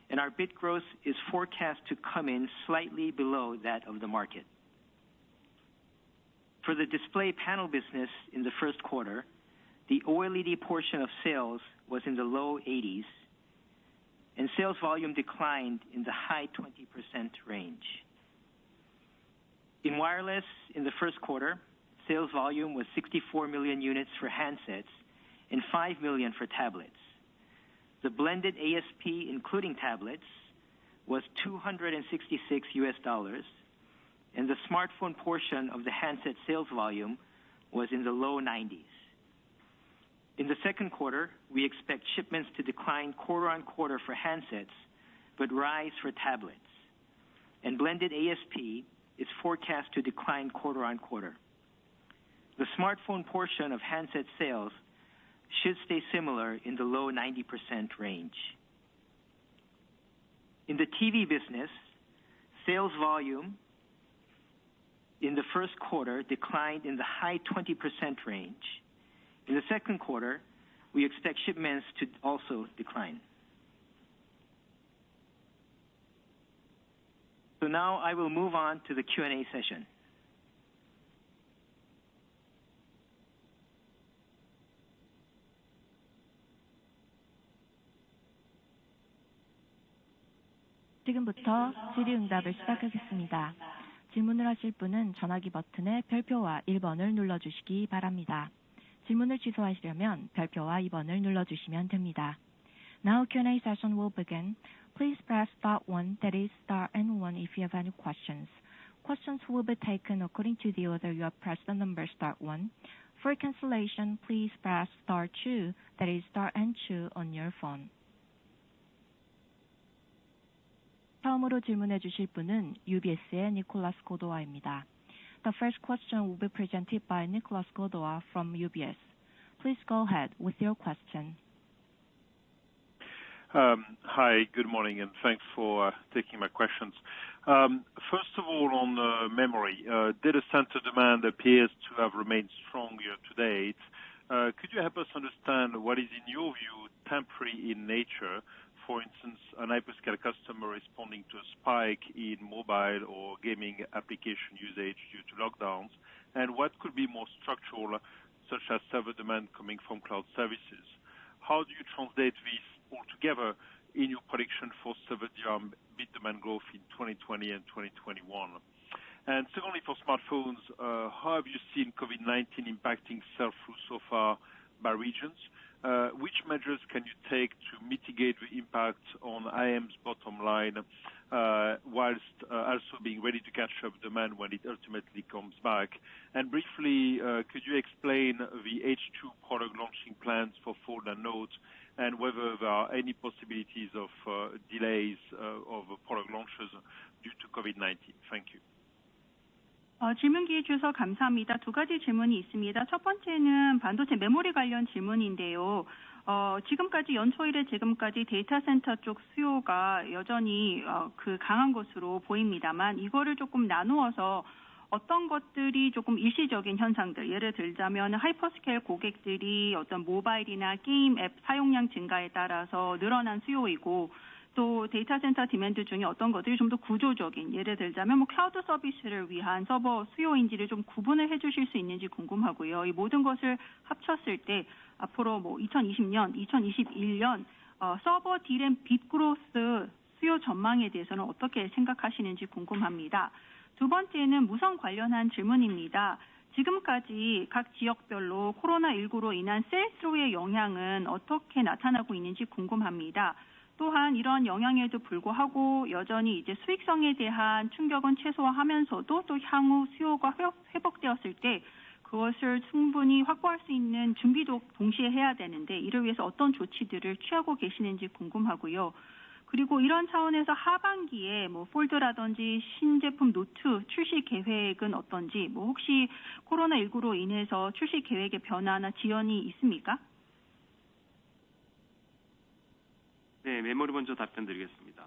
B: and our bit growth is forecast to come in slightly below that of the market. For the display panel business in the first quarter, the OLED portion of sales was in the low 80s, and sales volume declined in the high 20% range. In wireless, in the first quarter, sales volume was 64 million units for handsets and 5 million for tablets. The blended ASP, including tablets, was $266, and the smartphone portion of the handset sales volume was in the low 90s. In the second quarter, we expect shipments to decline quarter-on-quarter for handsets, but rise for tablets. And blended ASP is forecast to decline quarter-on-quarter. The smartphone portion of handset sales should stay similar in the low 90% range. In the TV business, sales volume in the first quarter declined in the high 20% range. In the second quarter, we expect shipments to also decline. So now I will move on to the Q&A session.
A: 지금부터 질의응답을 시작하겠습니다. 질문을 하실 분은 전화기 버튼의 별표와 1번을 눌러주시기 바랍니다. 질문을 취소하시려면 별표와 2번을 눌러주시면 됩니다. Now Q&A session will begin. Please press star 1, that is star and 1 if you have any questions. Questions will be taken according to the order you have pressed the number star 1. For cancellation, please press star 2, that is star and 2 on your phone. 처음으로 질문해 주실 분은 UBS의 니콜라스 고도와입니다. The first question will be presented by Nicolas Godoa from UBS. Please go ahead with your question.
I: Hi, good morning, and thanks for taking my questions. First of all, on memory, data center demand appears to have remained strong year to date. Could you help us understand what is, in your view, temporary in nature? For instance, an hyperscale customer responding to a spike in mobile or gaming application usage due to lockdowns, and what could be more structural, such as server demand coming from cloud services? How do you translate this all together in your prediction for server DRAM bit demand growth in 2020 and 2021? And secondly, for smartphones, how have you seen COVID-19 impacting sell-through so far by regions? Which measures can you take to mitigate the impact on IM's bottom line, whilst also being ready to catch up demand when it ultimately comes back? And briefly, could you explain the H2 product launching plans for Fold and Note, and whether there are any possibilities of delays of product launches due to COVID-19? Thank you.
J: 질문 기회 주셔서 감사합니다. 두 가지 질문이 있습니다. 첫 번째는 반도체 메모리 관련 질문인데요. 지금까지 연초일에 지금까지 데이터 센터 쪽 수요가 여전히 강한 것으로 보입니다만, 이거를 조금 나누어서 어떤 것들이 조금 일시적인 현상들, 예를 들자면 하이퍼스케일 고객들이 어떤 모바일이나 게임 앱 사용량 증가에 따라서 늘어난 수요이고, 또 데이터 센터 디맨드 중에 어떤 것들이 좀 더 구조적인, 예를 들자면 클라우드 서비스를 위한 서버 수요인지를 좀 구분을 해주실 수 있는지 궁금하고요. 이 모든 것을 합쳤을 때 앞으로 2020년, 2021년 서버 디램 빗 그로스 수요 전망에 대해서는 어떻게 생각하시는지 궁금합니다. 두 번째는 무선 관련한 질문입니다. 지금까지 각 지역별로 코로나19로 인한 셀스루의 영향은 어떻게 나타나고 있는지 궁금합니다. 또한 이런 영향에도 불구하고 여전히 이제 수익성에 대한 충격은 최소화하면서도 또 향후 수요가 회복되었을 때 그것을 충분히 확보할 수 있는 준비도 동시에 해야 되는데, 이를 위해서 어떤 조치들을 취하고 계시는지 궁금하고요. 그리고 이런 차원에서 하반기에 폴드라든지 신제품 노트 출시 계획은 어떤지, 혹시 코로나19로 인해서 출시 계획의 변화나 지연이 있습니까?
C: 네, 메모리 먼저 답변드리겠습니다.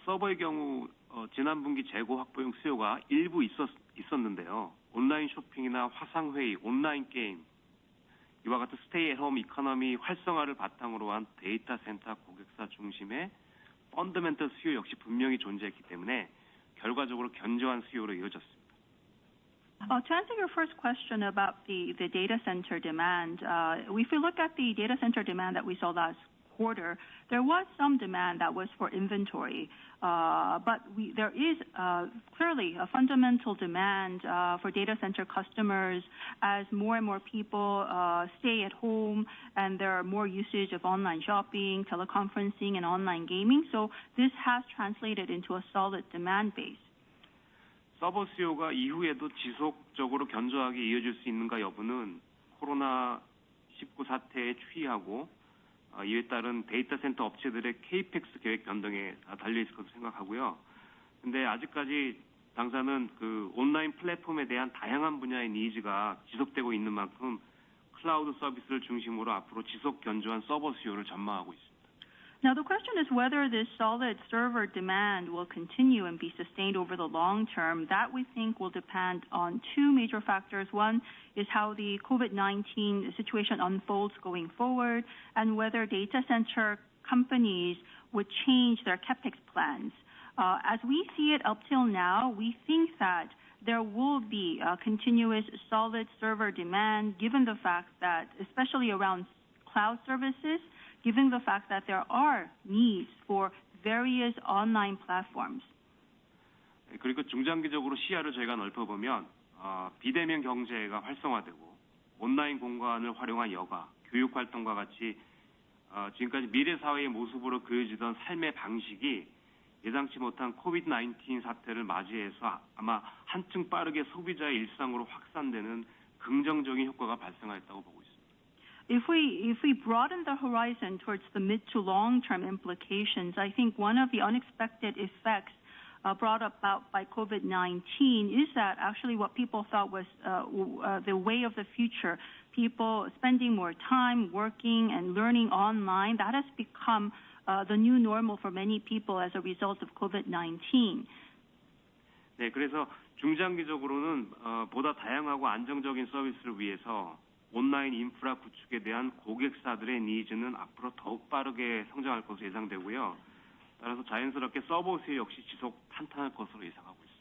C: 서버의 경우 지난 분기 재고 확보용 수요가 일부 있었는데요. 온라인 쇼핑이나 화상회의, 온라인 게임, 이와 같은 스테이 앳 홈 이코노미 활성화를 바탕으로 한 데이터 센터 고객사 중심의 펀더멘털 수요 역시 분명히 존재했기 때문에 결과적으로 견조한 수요로 이어졌습니다.
J: To answer your first question about the data center demand, if we look at the data center demand that we saw last quarter, there was some demand that was for inventory, but there is clearly a fundamental demand for data center customers as more and more people stay at home and there are more usage of online shopping, teleconferencing, and online gaming. So this has translated into a solid demand base.
C: 서버 수요가 이후에도 지속적으로 견조하게 이어질 수 있는가 여부는 코로나19 사태에 추이하고 이에 따른 데이터 센터 업체들의 KPEX 계획 변동에 달려 있을 것으로 생각하고요. 근데 아직까지 당사는 그 온라인 플랫폼에 대한 다양한 분야의 니즈가 지속되고 있는 만큼 클라우드 서비스를 중심으로 앞으로 지속 견조한 서버 수요를 전망하고 있습니다.
J: Now the question is whether this solid server demand will continue and be sustained over the long term. That we think will depend on two major factors. One is how the COVID-19 situation unfolds going forward, and whether data center companies would change their capex plans. As we see it up till now, we think that there will be a continuous solid server demand, given the fact that, especially around cloud services, given the fact that there are needs for various online platforms.
C: 그리고 중장기적으로 시야를 저희가 넓혀보면 비대면 경제가 활성화되고 온라인 공간을 활용한 여가, 교육 활동과 같이 지금까지 미래 사회의 모습으로 그려지던 삶의 방식이 예상치 못한 코비드-19 사태를 맞이해서 아마 한층 빠르게 소비자의 일상으로 확산되는 긍정적인 효과가 발생하였다고 보고 있습니다.
J: If we broaden the horizon towards the mid to long term implications, I think one of the unexpected effects brought about by COVID-19 is that actually what people thought was the way of the future, people spending more time working and learning online, that has become the new normal for many people as a result of COVID-19.
C: 네, 그래서 중장기적으로는 보다 다양하고 안정적인 서비스를 위해서 온라인 인프라 구축에 대한 고객사들의 니즈는 앞으로 더욱 빠르게 성장할 것으로 예상되고요. 따라서 자연스럽게 서버 수요 역시 지속 탄탄할 것으로 예상하고 있습니다.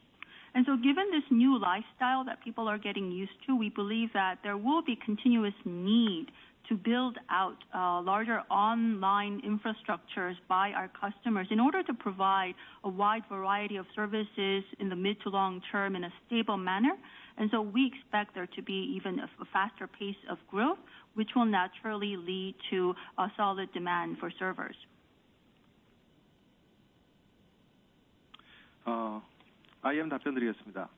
J: And so given this new lifestyle that people are getting used to, we believe that there will be continuous need to build out larger online infrastructures by our customers in order to provide a wide variety of services in the mid to long term in a stable manner. And so we expect there to be even a faster pace of growth, which will naturally lead to a solid demand for servers.
G: IM 답변드리겠습니다.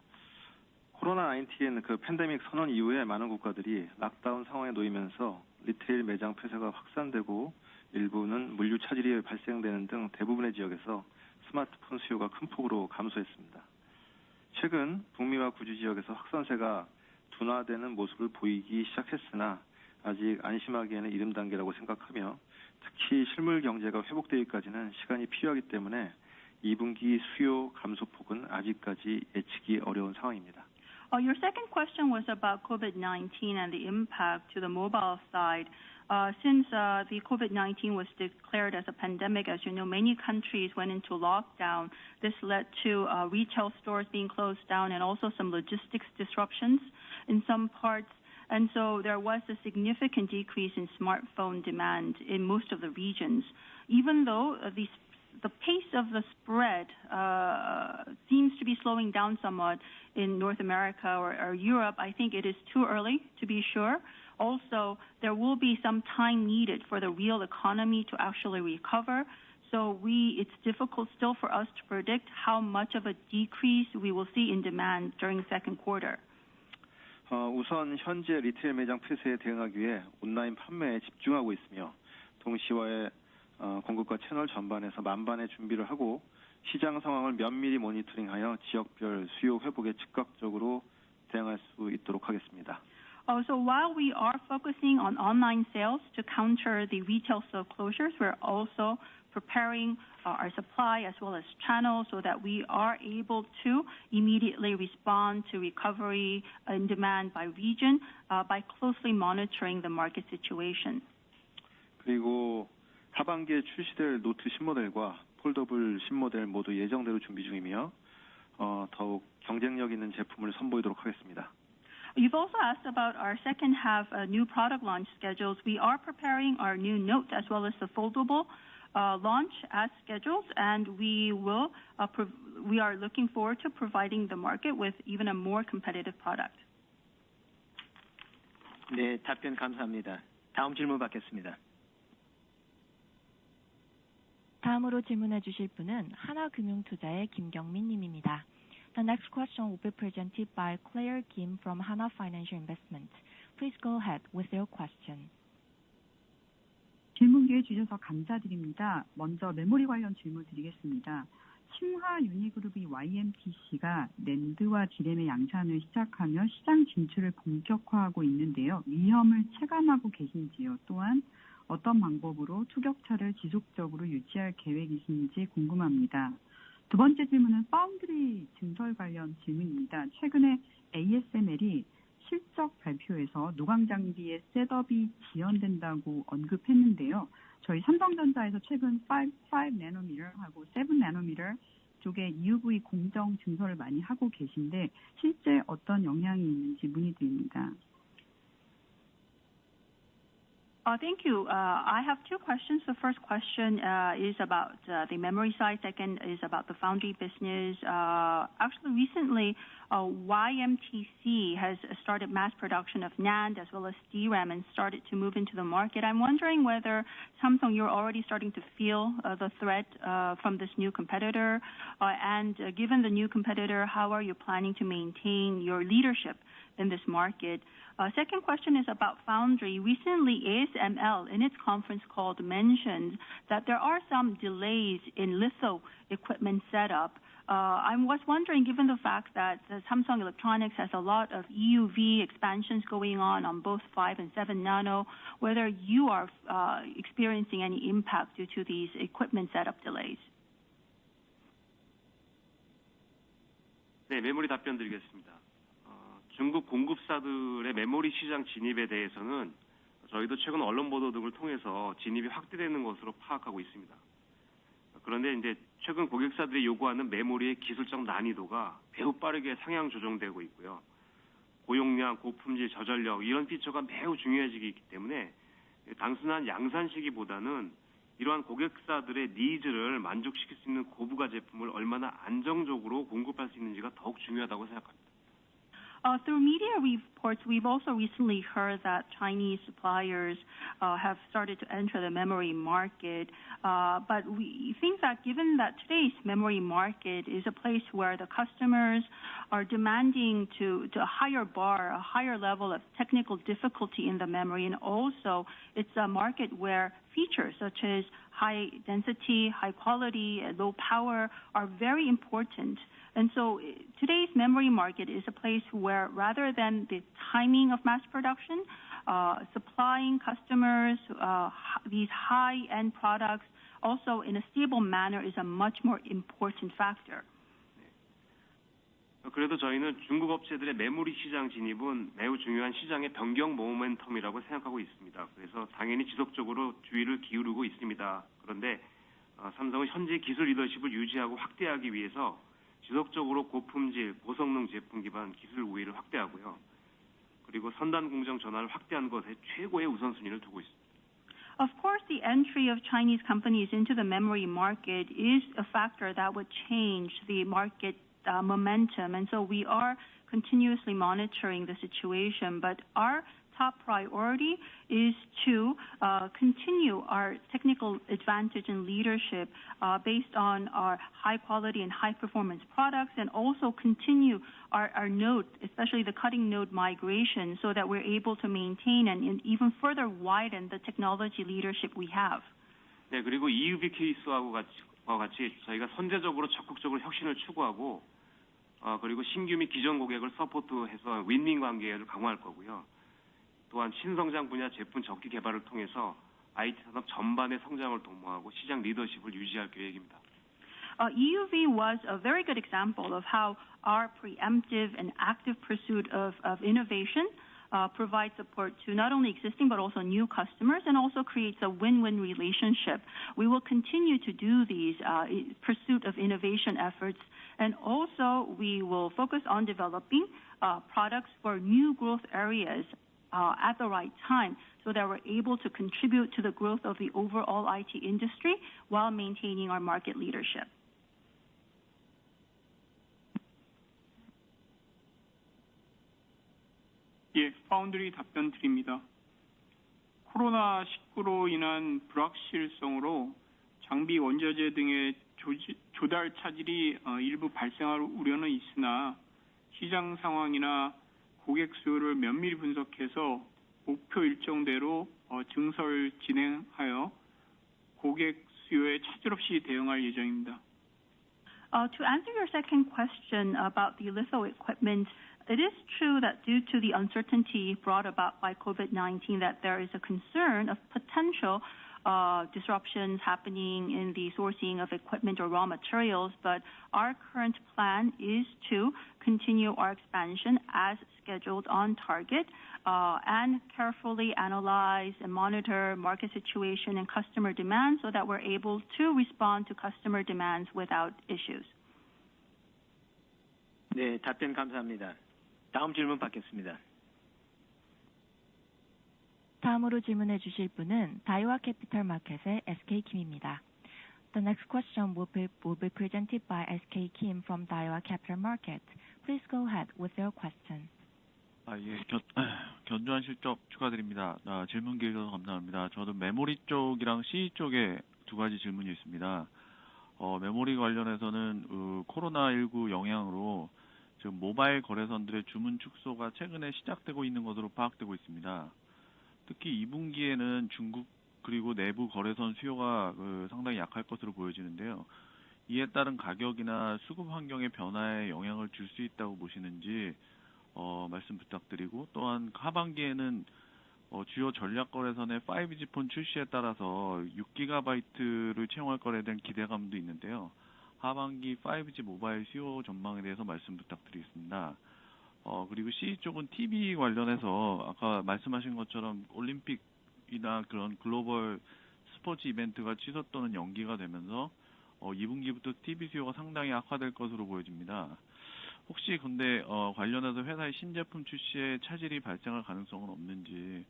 G: 코로나19 그 팬데믹 선언 이후에 많은 국가들이 락다운 상황에 놓이면서 리테일 매장 폐쇄가 확산되고 일부는 물류 차질이 발생되는 등 대부분의 지역에서 스마트폰 수요가 큰 폭으로 감소했습니다. 최근 북미와 구주 지역에서 확산세가 둔화되는 모습을 보이기 시작했으나 아직 안심하기에는 이른 단계라고 생각하며 특히 실물 경제가 회복되기까지는 시간이 필요하기 때문에 2분기 수요 감소폭은 아직까지 예측이 어려운 상황입니다.
J: Your second question was about COVID-19 and the impact to the mobile side. Since the COVID-19 was declared as a pandemic, as you know, many countries went into lockdown. This led to retail stores being closed down and also some logistics disruptions in some parts. And so there was a significant decrease in smartphone demand in most of the regions. Even though the pace of the spread seems to be slowing down somewhat in North America or Europe, I think it is too early to be sure. Also, there will be some time needed for the real economy to actually recover. So it's difficult still for us to predict how much of a decrease we will see in demand during second quarter.
G: 우선 현재 리테일 매장 폐쇄에 대응하기 위해 온라인 판매에 집중하고 있으며 동시와의 공급과 채널 전반에서 만반의 준비를 하고 시장 상황을 면밀히 모니터링하여 지역별 수요 회복에 즉각적으로 대응할 수 있도록 하겠습니다.
J: So while we are focusing on online sales to counter the retail store closures, we're also preparing our supply as well as channels so that we are able to immediately respond to recovery in demand by region by closely monitoring the market situation.
G: 그리고 하반기에 출시될 노트 신모델과 폴더블 신모델 모두 예정대로 준비 중이며 더욱 경쟁력 있는 제품을 선보이도록 하겠습니다.
J: You've also asked about our second half new product launch schedules. We are preparing our new Note as well as the foldable launch as scheduled, and we are looking forward to providing the market with even a more competitive product.
B: 네, 답변 감사합니다. 다음 질문 받겠습니다.
A: 다음으로 질문해 주실 분은 하나금융투자의 김경민 님입니다. The next question will be presented by Claire Kim from Hana Financial Investment. Please go ahead with your question.
K: 질문 기회 주셔서 감사드립니다. 먼저 메모리 관련 질문 드리겠습니다. 신화 유니그룹이 YMTC가 낸드와 디램의 양산을 시작하며 시장 진출을 본격화하고 있는데요. 위험을 체감하고 계신지요? 또한 어떤 방법으로 투격차를 지속적으로 유지할 계획이신지 궁금합니다. 두 번째 질문은 파운드리 증설 관련 질문입니다. 최근에 ASML이 실적 발표에서 노광 장비의 셋업이 지연된다고 언급했는데요. 저희 삼성전자에서 최근 5nm하고 7nm 쪽에 EUV 공정 증설을 많이 하고 계신데 실제 어떤 영향이 있는지 문의드립니다.
J: Thank you. I have two questions. The first question is about the memory side. Second is about the foundry business. Actually, recently, YMTC has started mass production of NAND as well as DRAM and started to move into the market. I'm wondering whether Samsung, you're already starting to feel the threat from this new competitor. And given the new competitor, how are you planning to maintain your leadership in this market? Second question is about foundry. Recently, ASML in its conference call mentioned that there are some delays in litho equipment setup. I was wondering, given the fact that Samsung Electronics has a lot of EUV expansions going on both 5 and 7 nano, whether you are experiencing any impact due to these equipment setup delays.
C: 네, 메모리 답변 드리겠습니다. 중국 공급사들의 메모리 시장 진입에 대해서는 저희도 최근 언론 보도 등을 통해서 진입이 확대되는 것으로 파악하고 있습니다. 그런데 이제 최근 고객사들이 요구하는 메모리의 기술적 난이도가 매우 빠르게 상향 조정되고 있고요. 고용량, 고품질, 저전력 이런 피처가 매우 중요해지기 때문에 단순한 양산 시기보다는 이러한 고객사들의 니즈를 만족시킬 수 있는 고부가 제품을 얼마나 안정적으로 공급할 수 있는지가 더욱 중요하다고 생각합니다.
J: Through media reports, we've also recently heard that Chinese suppliers have started to enter the memory market. But we think that given that today's memory market is a place where the customers are demanding to a higher bar, a higher level of technical difficulty in the memory, and also it's a market where features such as high density, high quality, and low power are very important. And so today's memory market is a place where rather than the timing of mass production, supplying customers these high-end products also in a stable manner is a much more important factor.
C: 그래도 저희는 중국 업체들의 메모리 시장 진입은 매우 중요한 시장의 변경 모멘텀이라고 생각하고 있습니다. 그래서 당연히 지속적으로 주의를 기울이고 있습니다. 그런데 삼성은 현재 기술 리더십을 유지하고 확대하기 위해서 지속적으로 고품질, 고성능 제품 기반 기술 우위를 확대하고요. 그리고 선단 공정 전환을 확대하는 것에 최고의 우선순위를 두고 있습니다.
J: Of course, the entry of Chinese companies into the memory market is a factor that would change the market momentum, and so we are continuously monitoring the situation. But our top priority is to continue our technical advantage and leadership based on our high quality and high performance products, and also continue our node, especially the cutting node migration, so that we're able to maintain and even further widen the technology leadership we have.
C: 네, 그리고 EUV 케이스와 같이 저희가 선제적으로 적극적으로 혁신을 추구하고 그리고 신규 및 기존 고객을 서포트해서 윈윈 관계를 강화할 거고요. 또한 신성장 분야 제품 적기 개발을 통해서 IT 산업 전반의 성장을 도모하고 시장 리더십을 유지할 계획입니다.
J: EUV was a very good example of how our preemptive and active pursuit of innovation provides support to not only existing but also new customers, and also creates a win-win relationship. We will continue to do these pursuit of innovation efforts, and also we will focus on developing products for new growth areas at the right time, so that we're able to contribute to the growth of the overall IT industry while maintaining our market leadership.
E: 예, 파운드리 답변 드립니다. 코로나19로 인한 불확실성으로 장비 원자재 등의 조달 차질이 일부 발생할 우려는 있으나 시장 상황이나 고객 수요를 면밀히 분석해서 목표 일정대로 증설 진행하여 고객 수요에 차질 없이 대응할 예정입니다.
J: To answer your second question about the litho equipment, it is true that due to the uncertainty brought about by COVID-19 that there is a concern of potential disruptions happening in the sourcing of equipment or raw materials, but our current plan is to continue our expansion as scheduled on target and carefully analyze and monitor market situation and customer demand so that we're able to respond to customer demands without issues.
L: 네, 답변 감사합니다. 다음 질문 받겠습니다.
A: 다음으로 질문해 주실 분은 다이와 캐피털 마켓의 SK Kim입니다. The next question will be presented by SK Kim from Daiwa Capital Market. Please go ahead with your question.
M: 예, 견조한 실적 축하드립니다. 질문 기회 주셔서 감사합니다. 저도 메모리 쪽이랑 CE 쪽에 두 가지 질문이 있습니다. 메모리 관련해서는 코로나19 영향으로 지금 모바일 거래선들의 주문 축소가 최근에 시작되고 있는 것으로 파악되고 있습니다. 특히 2분기에는 중국 그리고 내부 거래선 수요가 상당히 약할 것으로 보여지는데요. 이에 따른 가격이나 수급 환경의 변화에 영향을 줄 수 있다고 보시는지 말씀 부탁드리고, 또한 하반기에는 주요 전략 거래선의 5G 폰 출시에 따라서 6GB를 채용할 거래에 대한 기대감도 있는데요. 하반기 5G 모바일 수요 전망에 대해서 말씀 부탁드리겠습니다. 그리고 CE 쪽은 TV 관련해서 아까 말씀하신 것처럼 올림픽이나 그런 글로벌 스포츠 이벤트가 취소 또는 연기가 되면서 2분기부터 TV 수요가 상당히 악화될 것으로 보여집니다. 혹시 근데 관련해서 회사의 신제품 출시에 차질이 발생할 가능성은 없는지,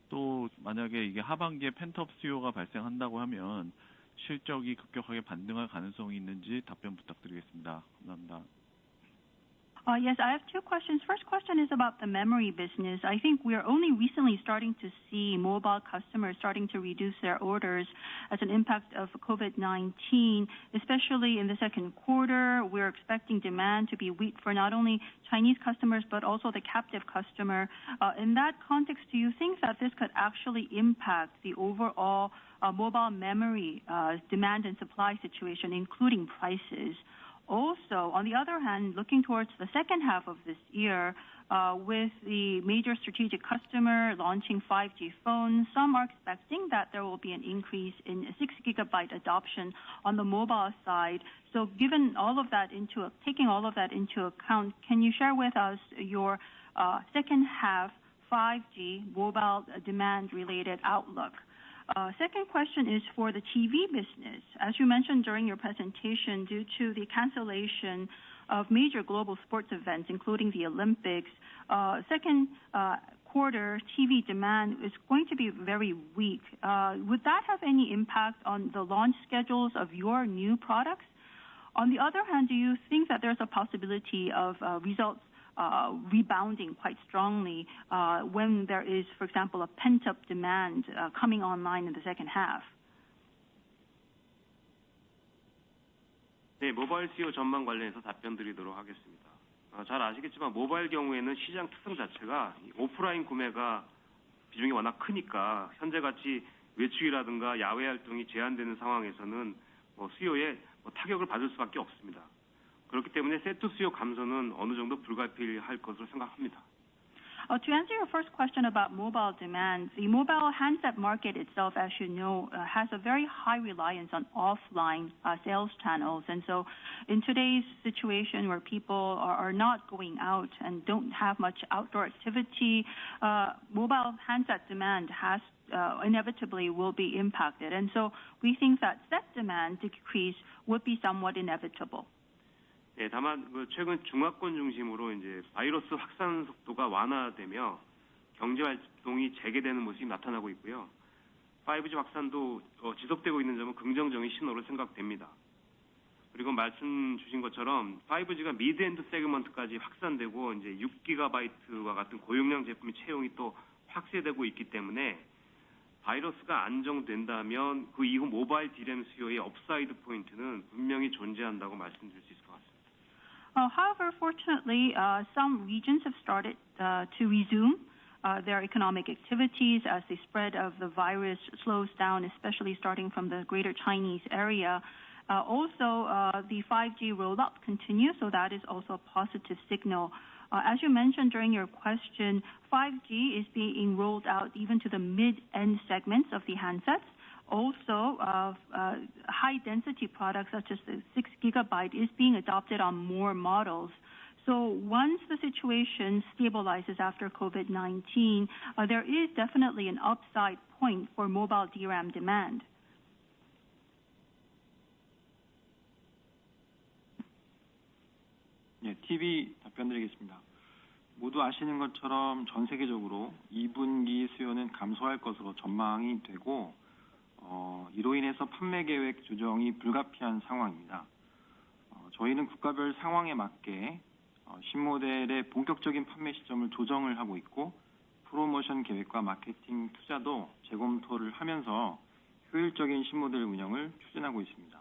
M: 또 만약에 이게 하반기에 펜트업 수요가 발생한다고 하면 실적이 급격하게 반등할 가능성이 있는지 답변 부탁드리겠습니다. 감사합니다.
J: Yes, I have two questions. First question is about the memory business. I think we are only recently starting to see mobile customers starting to reduce their orders as an impact of COVID-19, especially in the second quarter. We're expecting demand to be weak for not only Chinese customers, but also the captive customer. In that context, do you think that this could actually impact the overall mobile memory demand and supply situation, including prices? Also, on the other hand, looking towards the second half of this year, with the major strategic customer launching 5G phones, some are expecting that there will be an increase in 6 gigabyte adoption on the mobile side. So given all of that taking all of that into account, can you share with us your second half 5G mobile demand related outlook? Second question is for the TV business. As you mentioned during your presentation, due to the cancellation of major global sports events, including the Olympics, second quarter TV demand is going to be very weak. Would that have any impact on the launch schedules of your new products? On the other hand, do you think that there's a possibility of results rebounding quite strongly when there is, for example, a pent-up demand coming online in the second half?
C: 네, 모바일 수요 전망 관련해서 답변드리도록 하겠습니다. 잘 아시겠지만 모바일 경우에는 시장 특성 자체가 오프라인 구매가 비중이 워낙 크니까 현재같이 외출이라든가 야외 활동이 제한되는 상황에서는 수요에 타격을 받을 수밖에 없습니다. 그렇기 때문에 세트 수요 감소는 어느 정도 불가피할 것으로 생각합니다.
J: To answer your first question about mobile demand, the mobile handset market itself, as you know, has a very high reliance on offline sales channels. And so in today's situation where people are not going out and don't have much outdoor activity, mobile handset demand has inevitably will be impacted. And so we think that set demand decrease would be somewhat inevitable.
C: 네, 다만 최근 중화권 중심으로 이제 바이러스 확산 속도가 완화되며 경제 활동이 재개되는 모습이 나타나고 있고요. 5G 확산도 지속되고 있는 점은 긍정적인 신호로 생각됩니다. 그리고 말씀 주신 것처럼 5G가 미드엔드 세그먼트까지 확산되고 이제 6GB와 같은 고용량 제품의 채용이 또 확대되고 있기 때문에 바이러스가 안정된다면 그 이후 모바일 디램 수요의 업사이드 포인트는 분명히 존재한다고 말씀드릴 수 있을 것 같습니다.
J: However, fortunately, some regions have started to resume their economic activities as the spread of the virus slows down, especially starting from the greater Chinese area. Also, the 5G rollout continues, so that is also a positive signal. As you mentioned during your question, 5G is being rolled out even to the mid-end segments of the handsets. Also, high-density products such as the 6 gigabyte is being adopted on more models. So once the situation stabilizes after COVID-19, there is definitely an upside point for mobile DRAM demand.
H: 네, TV 답변드리겠습니다. 모두 아시는 것처럼 전 세계적으로 2분기 수요는 감소할 것으로 전망이 되고 이로 인해서 판매 계획 조정이 불가피한 상황입니다. 저희는 국가별 상황에 맞게 신모델의 본격적인 판매 시점을 조정을 하고 있고 프로모션 계획과 마케팅 투자도 재검토를 하면서 효율적인 신모델 운영을 추진하고 있습니다.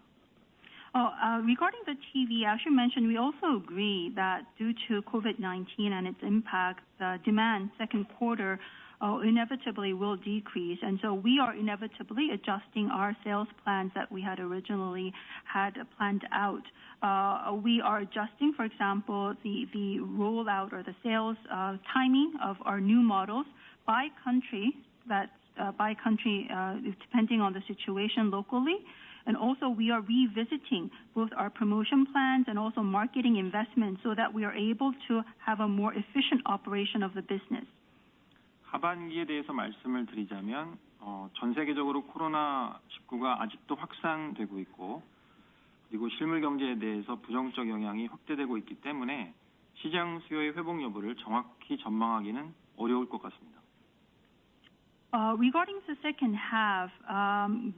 J: Regarding the TV, as you mentioned, we also agree that due to COVID-19 and its impact, the demand second quarter inevitably will decrease. And so we are inevitably adjusting our sales plans that we had originally had planned out. We are adjusting, for example, the rollout or the sales timing of our new models by country, depending on the situation locally. And also we are revisiting both our promotion plans and also marketing investments so that we are able to have a more efficient operation of the business.
H: 하반기에 대해서 말씀을 드리자면 전 세계적으로 코로나19가 아직도 확산되고 있고 그리고 실물 경제에 대해서 부정적 영향이 확대되고 있기 때문에 시장 수요의 회복 여부를 정확히 전망하기는 어려울 것 같습니다.
J: Regarding the second half,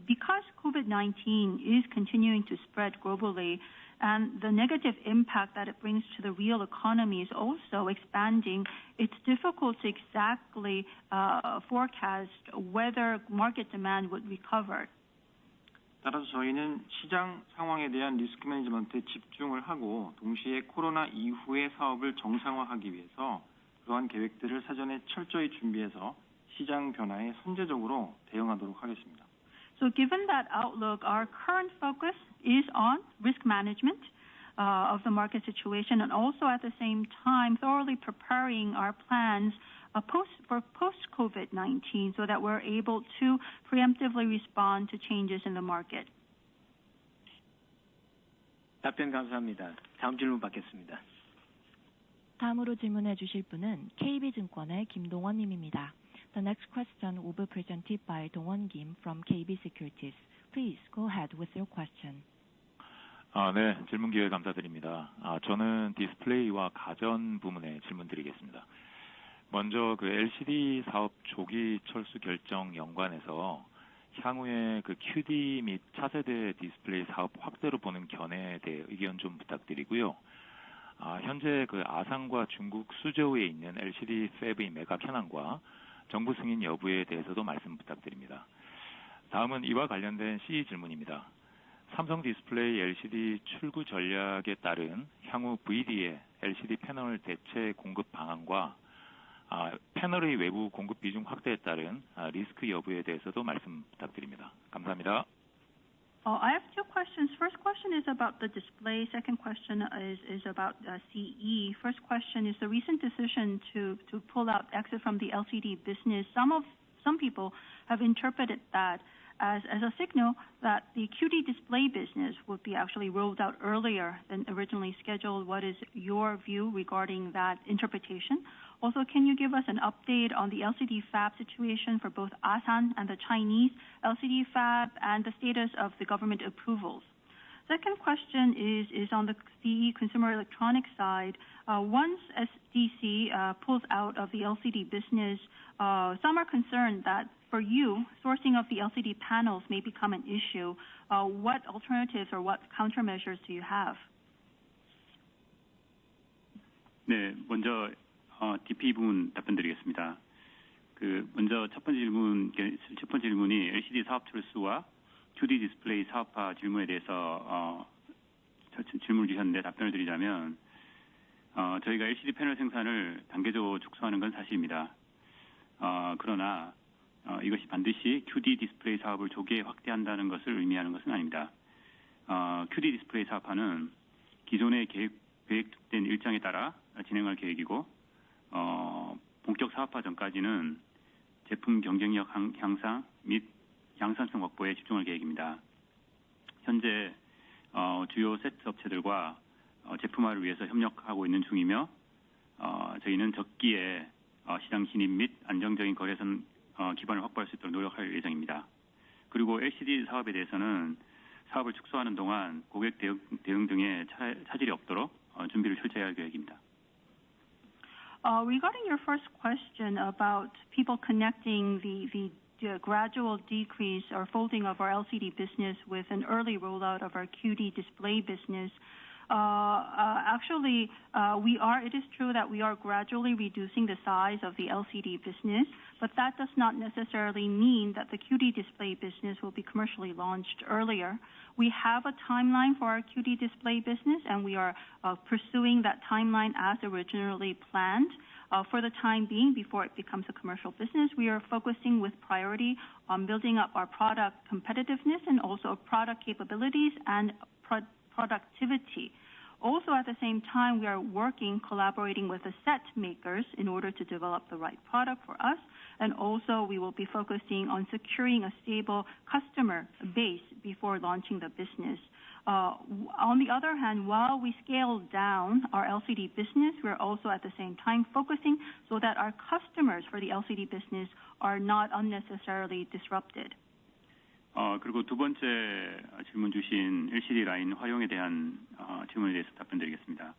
J: because COVID-19 is continuing to spread globally and the negative impact that it brings to the real economy is also expanding, it's difficult to exactly forecast whether market demand would recover.
H: 따라서 저희는 시장 상황에 대한 리스크 매니지먼트에 집중을 하고 동시에 코로나 이후의 사업을 정상화하기 위해서 그러한 계획들을 사전에 철저히 준비해서 시장 변화에 선제적으로 대응하도록 하겠습니다.
J: So given that outlook, our current focus is on risk management of the market situation and also at the same time thoroughly preparing our plans for post-COVID-19 so that we're able to preemptively respond to changes in the market.
L: 답변 감사합니다. 다음 질문 받겠습니다.
A: 다음으로 질문해 주실 분은 KB증권의 김동원 님입니다. The next question will be presented by Dong-won Kim from KB Securities. Please go ahead with your question.
N: 네, 질문 기회 감사드립니다. 저는 디스플레이와 가전 부문에 질문드리겠습니다. 먼저 그 LCD 사업 조기 철수 결정 연관해서 향후에 그 QD 및 차세대 디스플레이 사업 확대로 보는 견해에 대해 의견 좀 부탁드리고요. 현재 그 아산과 중국 수저우에 있는 LCD 팹의 매각 현황과 정부 승인 여부에 대해서도 말씀 부탁드립니다. 다음은 이와 관련된 CE 질문입니다. 삼성 디스플레이 LCD 출구 전략에 따른 향후 VD의 LCD 패널 대체 공급 방안과 패널의 외부 공급 비중 확대에 따른 리스크 여부에 대해서도 말씀 부탁드립니다. 감사합니다.
J: I have two questions. First question is about the display. Second question is about CE. First question is the recent decision to pull out exit from the LCD business. Some people have interpreted that as a signal that the QD display business would be actually rolled out earlier than originally scheduled. What is your view regarding that interpretation? Also, can you give us an update on the LCD fab situation for both ASAN and the Chinese LCD fab and the status of the government approvals? Second question is on the CE consumer electronics side. Once SDC pulls out of the LCD business, some are concerned that for you, sourcing of the LCD panels may become an issue. What alternatives or what countermeasures do you have?
F: 네, 먼저 DP 부분 답변드리겠습니다. 먼저 첫 번째 질문이 LCD 사업 철수와 QD 디스플레이 사업화 질문에 대해서 질문을 주셨는데 답변을 드리자면 저희가 LCD 패널 생산을 단계적으로 축소하는 건 사실입니다. 그러나 이것이 반드시 QD 디스플레이 사업을 조기에 확대한다는 것을 의미하는 것은 아닙니다. QD 디스플레이 사업화는 기존의 계획된 일정에 따라 진행할 계획이고 본격 사업화 전까지는 제품 경쟁력 향상 및 양산성 확보에 집중할 계획입니다. 현재 주요 세트 업체들과 제품화를 위해서 협력하고 있는 중이며 저희는 적기에 시장 진입 및 안정적인 거래선 기반을 확보할 수 있도록 노력할 예정입니다. 그리고 LCD 사업에 대해서는 사업을 축소하는 동안 고객 대응 등에 차질이 없도록 준비를 철저히 할 계획입니다.
J: Regarding your first question about people connecting the gradual decrease or folding of our LCD business with an early rollout of our QD display business, actually, it is true that we are gradually reducing the size of the LCD business, but that does not necessarily mean that the QD display business will be commercially launched earlier. We have a timeline for our QD display business, and we are pursuing that timeline as originally planned. For the time being, before it becomes a commercial business, we are focusing with priority on building up our product competitiveness and also product capabilities and productivity. Also, at the same time, we are collaborating with the set makers in order to develop the right product for us. And also, we will be focusing on securing a stable customer base before launching the business. On the other hand, while we scale down our LCD business, we're also at the same time focusing so that our customers for the LCD business are not unnecessarily disrupted.
F: 그리고 두 번째 질문 주신 LCD 라인 활용에 대한 질문에 대해서 답변드리겠습니다.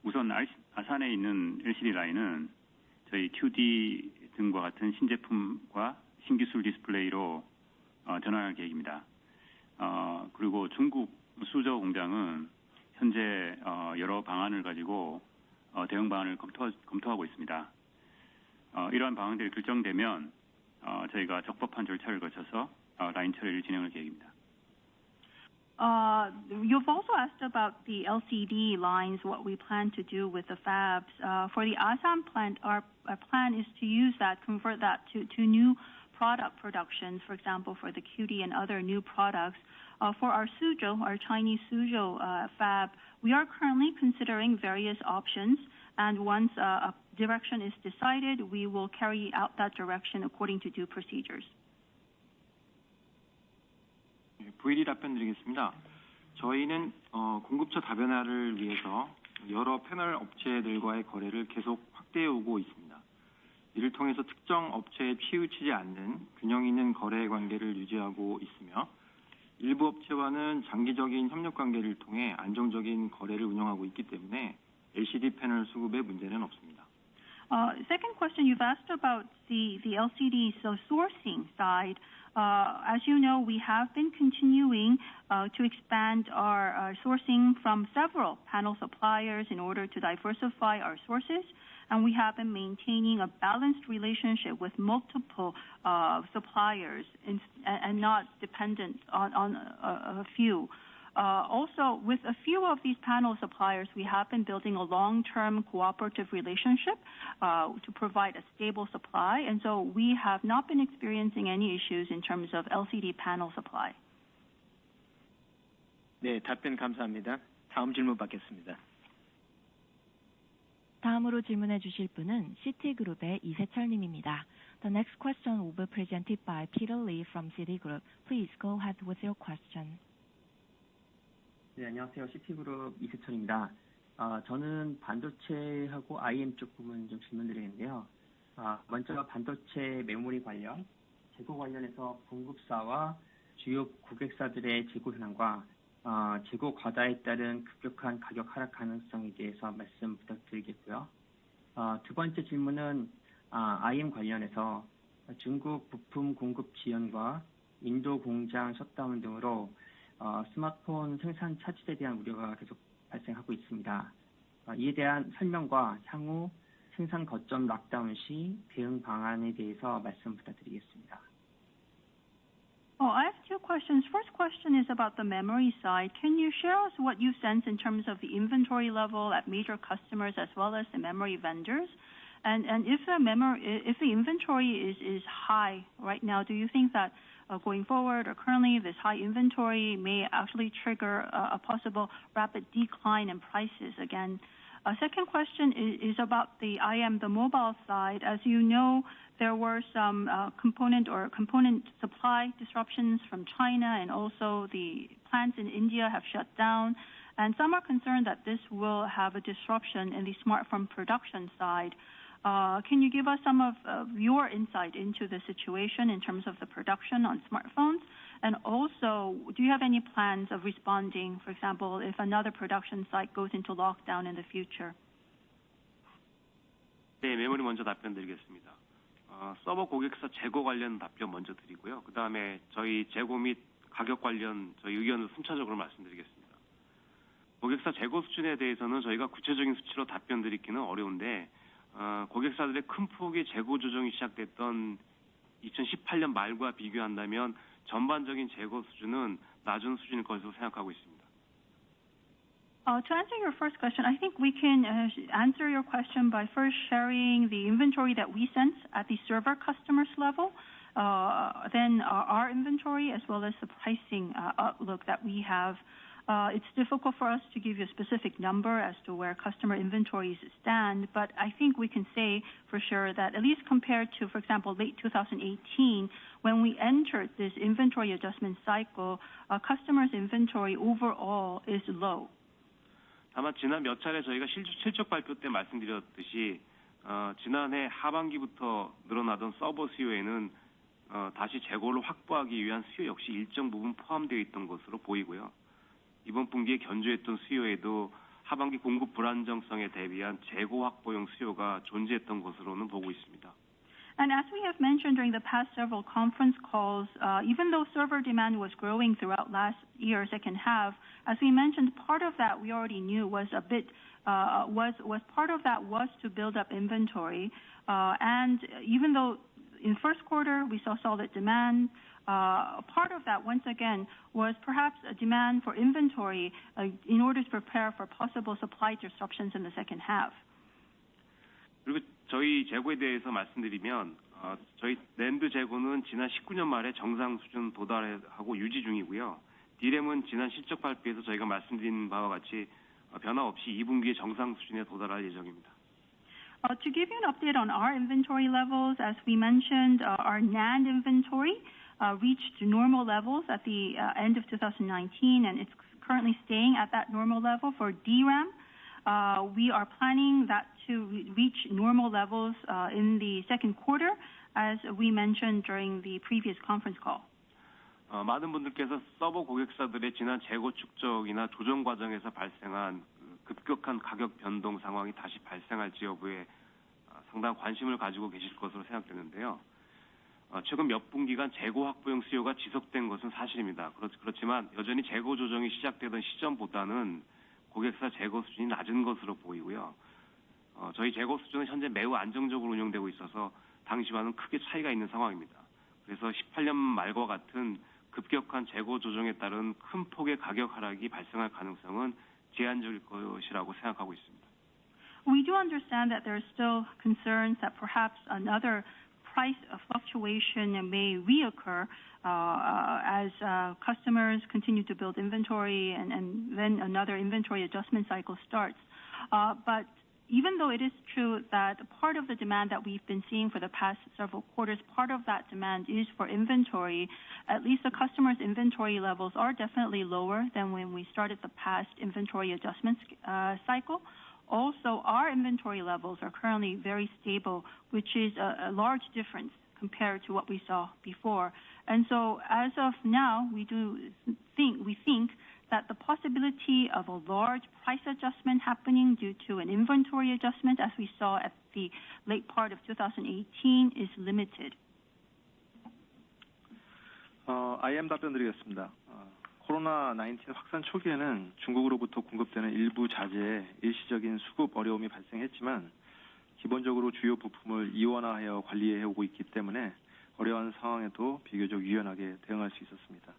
F: 우선 아산에 있는 LCD 라인은 저희 QD 등과 같은 신제품과 신기술 디스플레이로 전환할 계획입니다. 그리고 중국 수저 공장은 현재 여러 방안을 가지고 대응 방안을 검토하고 있습니다. 이러한 방안들이 결정되면 저희가 적법한 절차를 거쳐서 라인 처리를 진행할 계획입니다.
J: You've also asked about the LCD lines, what we plan to do with the fabs. For the Asan plant, our plan is to use that, convert that to new product productions, for example, for the QD and other new products. For our Suzhou, our Chinese Suzhou fab, we are currently considering various options, and once a direction is decided, we will carry out that direction according to due procedures.
H: VD 답변드리겠습니다. 저희는 공급처 다변화를 위해서 여러 패널 업체들과의 거래를 계속 확대해 오고 있습니다. 이를 통해서 특정 업체에 치우치지 않는 균형 있는 거래 관계를 유지하고 있으며 일부 업체와는 장기적인 협력 관계를 통해 안정적인 거래를 운영하고 있기 때문에 LCD 패널 수급에 문제는 없습니다.
J: Second question, you've asked about the LCD sourcing side. As you know, we have been continuing to expand our sourcing from several panel suppliers in order to diversify our sources, and we have been maintaining a balanced relationship with multiple suppliers and not dependent on a few. Also, with a few of these panel suppliers, we have been building a long-term cooperative relationship to provide a stable supply, and so we have not been experiencing any issues in terms of LCD panel supply.
L: 네, 답변 감사합니다. 다음 질문 받겠습니다.
A: 다음으로 질문해 주실 분은 시티그룹의 이세철 님입니다. The next question will be presented by Peter Lee from Citigroup. Please go ahead with your question.
O: 네, 안녕하세요. 시티그룹 이세철입니다. 저는 반도체하고 IM 쪽 부분 좀 질문드리는데요. 먼저 반도체 메모리 관련, 재고 관련해서 공급사와 주요 고객사들의 재고 현황과 재고 과다에 따른 급격한 가격 하락 가능성에 대해서 말씀 부탁드리겠고요. 두 번째 질문은 IM 관련해서 중국 부품 공급 지연과 인도 공장 셧다운 등으로 스마트폰 생산 차질에 대한 우려가 계속 발생하고 있습니다. 이에 대한 설명과 향후 생산 거점 락다운 시 대응 방안에 대해서 말씀 부탁드리겠습니다.
J: I have two questions. First question is about the memory side. Can you share us what you sense in terms of the inventory level at major customers as well as the memory vendors? And if the inventory is high right now, do you think that going forward or currently this high inventory may actually trigger a possible rapid decline in prices again? Second question is about the IM, the mobile side. As you know, there were some component supply disruptions from China, and also the plants in India have shut down. And some are concerned that this will have a disruption in the smartphone production side. Can you give us some of your insight into the situation in terms of the production on smartphones? And also, do you have any plans of responding, for example, if another production site goes into lockdown in the future?
C: 네, 메모리 먼저 답변드리겠습니다. 서버 고객사 재고 관련 답변 먼저 드리고요. 그 다음에 저희 재고 및 가격 관련 저희 의견을 순차적으로 말씀드리겠습니다. 고객사 재고 수준에 대해서는 저희가 구체적인 수치로 답변드리기는 어려운데 고객사들의 큰 폭의 재고 조정이 시작됐던 2018년 말과 비교한다면 전반적인 재고 수준은 낮은 수준일 것으로 생각하고 있습니다.
J: To answer your first question, I think we can answer your question by first sharing the inventory that we sense at the server customers level, then our inventory as well as the pricing outlook that we have. It's difficult for us to give you a specific number as to where customer inventories stand, but I think we can say for sure that at least compared to, for example, late 2018, when we entered this inventory adjustment cycle, customers' inventory overall is low.
C: 다만 지난 몇 차례 저희가 실적 발표 때 말씀드렸듯이 지난해 하반기부터 늘어나던 서버 수요에는 다시 재고를 확보하기 위한 수요 역시 일정 부분 포함되어 있던 것으로 보이고요. 이번 분기에 견조했던 수요에도 하반기 공급 불안정성에 대비한 재고 확보용 수요가 존재했던 것으로는 보고 있습니다.
J: And as we have mentioned during the past several conference calls, even though server demand was growing throughout last year's second half, as we mentioned, part of that we already knew was a bit part of that was to build up inventory. And even though in first quarter we saw solid demand, part of that once again was perhaps a demand for inventory in order to prepare for possible supply disruptions in the second half.
C: 그리고 저희 재고에 대해서 말씀드리면 저희 낸드 재고는 지난 19년 말에 정상 수준 도달하고 유지 중이고요. D램은 지난 실적 발표에서 저희가 말씀드린 바와 같이 변화 없이 2분기에 정상 수준에 도달할 예정입니다.
J: To give you an update on our inventory levels, as we mentioned, our NAND inventory reached normal levels at the end of 2019, and it's currently staying at that normal level. For DRAM, we are planning that to reach normal levels in the second quarter, as we mentioned during the previous conference call.
C: 많은 분들께서 서버 고객사들의 지난 재고 축적이나 조정 과정에서 발생한 급격한 가격 변동 상황이 다시 발생할지 여부에 상당한 관심을 가지고 계실 것으로 생각되는데요. 최근 몇 분기간 재고 확보용 수요가 지속된 것은 사실입니다. 그렇지만 여전히 재고 조정이 시작되던 시점보다는 고객사 재고 수준이 낮은 것으로 보이고요. 저희 재고 수준은 현재 매우 안정적으로 운영되고 있어서 당시와는 크게 차이가 있는 상황입니다. 그래서 18년 말과 같은 급격한 재고 조정에 따른 큰 폭의 가격 하락이 발생할 가능성은 제한적일 것이라고 생각하고 있습니다.
J: We do understand that there are still concerns that perhaps another price fluctuation may reoccur as customers continue to build inventory and then another inventory adjustment cycle starts. But even though it is true that part of the demand that we've been seeing for the past several quarters, part of that demand is for inventory, at least the customers' inventory levels are definitely lower than when we started the past inventory adjustment cycle. Also, our inventory levels are currently very stable, which is a large difference compared to what we saw before. And so as of now, we think that the possibility of a large price adjustment happening due to an inventory adjustment, as we saw at the late part of 2018, is limited.
G: IM 답변 드리겠습니다. 코로나19 확산 초기에는 중국으로부터 공급되는 일부 자재에 일시적인 수급 어려움이 발생했지만 기본적으로 주요 부품을 이원화하여 관리해 오고 있기 때문에 어려운 상황에도 비교적 유연하게 대응할 수 있었습니다.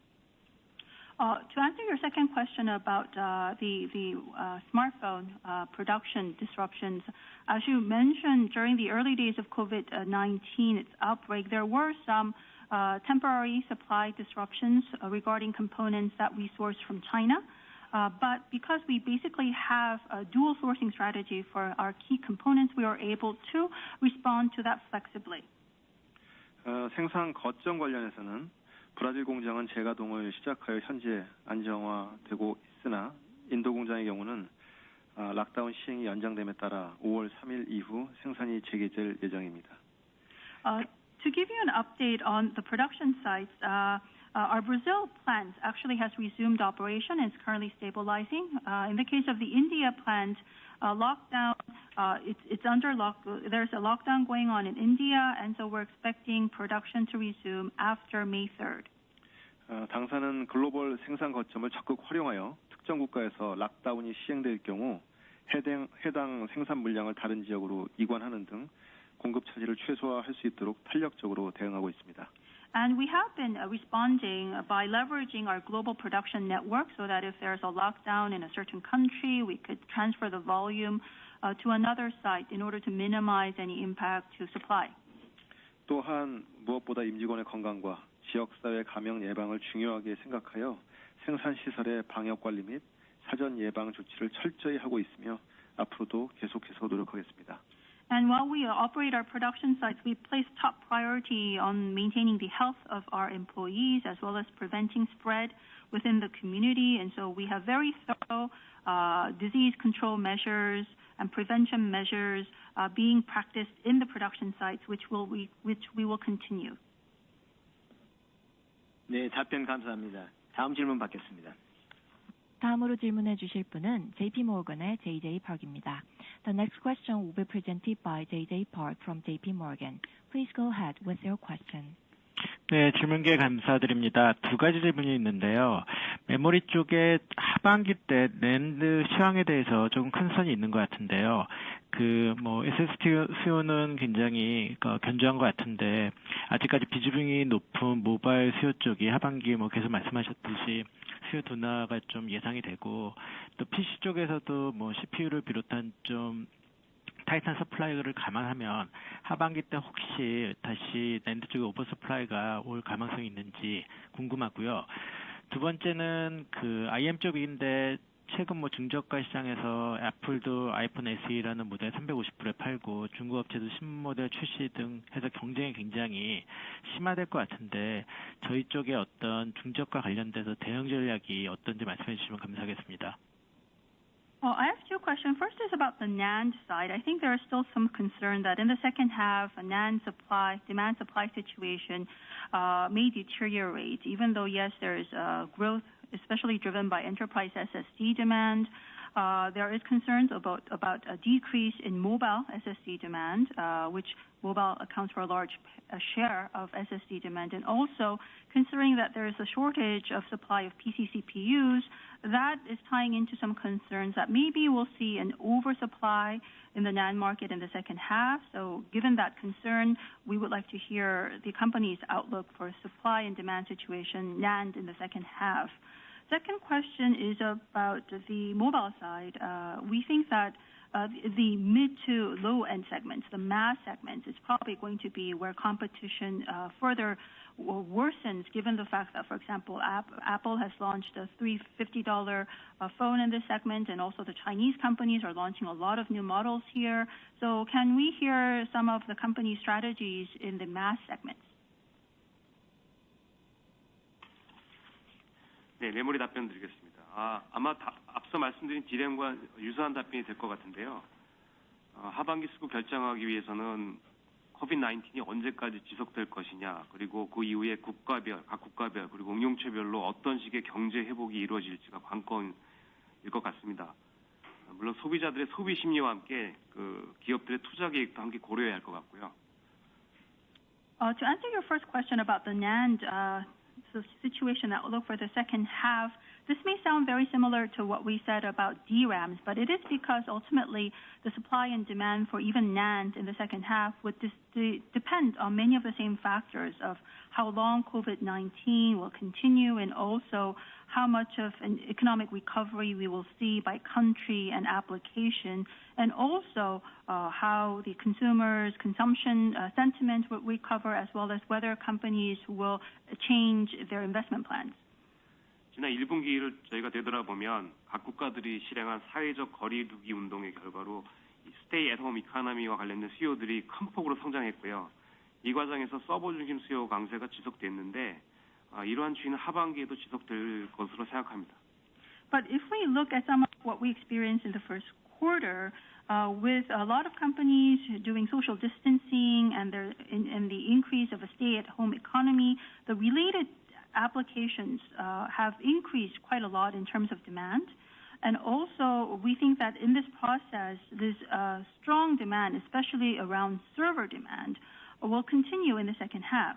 J: To answer your second question about the smartphone production disruptions, as you mentioned, during the early days of COVID-19, its outbreak, there were some temporary supply disruptions regarding components that we source from China. But because we basically have a dual sourcing strategy for our key components, we are able to respond to that flexibly.
G: 생산 거점 관련해서는 브라질 공장은 재가동을 시작하여 현재 안정화되고 있으나 인도 공장의 경우는 락다운 시행이 연장됨에 따라 5월 3일 이후 생산이 재개될 예정입니다.
J: To give you an update on the production sites, our Brazil plant actually has resumed operation and is currently stabilizing. In the case of the India plant, lockdown, there's a lockdown going on in India, and so we're expecting production to resume after May 3rd.
G: 당사는 글로벌 생산 거점을 적극 활용하여 특정 국가에서 락다운이 시행될 경우 해당 생산 물량을 다른 지역으로 이관하는 등 공급 차질을 최소화할 수 있도록 탄력적으로 대응하고 있습니다.
J: And we have been responding by leveraging our global production network so that if there's a lockdown in a certain country, we could transfer the volume to another site in order to minimize any impact to supply.
G: 또한 무엇보다 임직원의 건강과 지역사회 감염 예방을 중요하게 생각하여 생산 시설의 방역 관리 및 사전 예방 조치를 철저히 하고 있으며 앞으로도 계속해서 노력하겠습니다.
J: And while we operate our production sites, we place top priority on maintaining the health of our employees as well as preventing spread within the community. And so we have very thorough disease control measures and prevention measures being practiced in the production sites, which we will continue.
L: 네, 답변 감사합니다. 다음 질문 받겠습니다.
A: 다음으로 질문해 주실 분은 JP Morgan의 JJ Park입니다. The next question will be presented by JJ Park from JP Morgan. Please go ahead with your question.
P: 네, 질문 기회 감사드립니다. 두 가지 질문이 있는데요. 메모리 쪽에 하반기 때 낸드 시황에 대해서 조금 컨선이 있는 것 같은데요. SSD 수요는 굉장히 견조한 것 같은데 아직까지 비중이 높은 모바일 수요 쪽이 하반기 계속 말씀하셨듯이 수요 둔화가 좀 예상이 되고 또 PC 쪽에서도 CPU를 비롯한 좀 타이탄 서플라이를 감안하면 하반기 때 혹시 다시 낸드 쪽에 오버서플라이가 올 가능성이 있는지 궁금하고요. 두 번째는 IM 쪽인데 최근 중저가 시장에서 애플도 아이폰 SE라는 모델 350불에 팔고 중국 업체도 신모델 출시 등 해서 경쟁이 굉장히 심화될 것 같은데 저희 쪽에 어떤 중저가 관련돼서 대응 전략이 어떤지 말씀해 주시면 감사하겠습니다.
J: Well, I have two questions. First is about the NAND side. I think there is still some concern that in the second half, a NAND demand supply situation may deteriorate, even though, yes, there is growth, especially driven by enterprise SSD demand. There is concerns about a decrease in mobile SSD demand, which mobile accounts for a large share of SSD demand. And also, considering that there is a shortage of supply of PC CPUs, that is tying into some concerns that maybe we'll see an oversupply in the NAND market in the second half. So given that concern, we would like to hear the company's outlook for supply and demand situation NAND in the second half. Second question is about the mobile side. We think that the mid to low end segments, the mass segments, is probably going to be where competition further worsens, given the fact that, for example, Apple has launched a $350 phone in this segment, and also the Chinese companies are launching a lot of new models here. So can we hear some of the company's strategies in the mass segments?
C: 네, 메모리 답변 드리겠습니다. 아마 앞서 말씀드린 디램과 유사한 답변이 될 것 같은데요. 하반기 수급 결정하기 위해서는 COVID-19이 언제까지 지속될 것이냐, 그리고 그 이후에 각 국가별 그리고 응용체별로 어떤 식의 경제 회복이 이루어질지가 관건일 것 같습니다. 물론 소비자들의 소비 심리와 함께 기업들의 투자 계획도 함께 고려해야 할 것 같고요.
J: To answer your first question about the NAND situation outlook for the second half, this may sound very similar to what we said about DRAMs, but it is because ultimately the supply and demand for even NAND in the second half would depend on many of the same factors of how long COVID-19 will continue and also how much of an economic recovery we will see by country and application, and also how the consumers' consumption sentiment will recover, as well as whether companies will change their investment plans.
C: 지난 1분기를 저희가 되돌아보면 각 국가들이 실행한 사회적 거리두기 운동의 결과로 스테이 앳 홈 이코노미와 관련된 수요들이 큰 폭으로 성장했고요. 이 과정에서 서버 중심 수요 강세가 지속됐는데 이러한 추이는 하반기에도 지속될 것으로 생각합니다.
J: But if we look at some of what we experienced in the first quarter, with a lot of companies doing social distancing and the increase of a stay-at-home economy, the related applications have increased quite a lot in terms of demand. And also, we think that in this process, this strong demand, especially around server demand, will continue in the second half.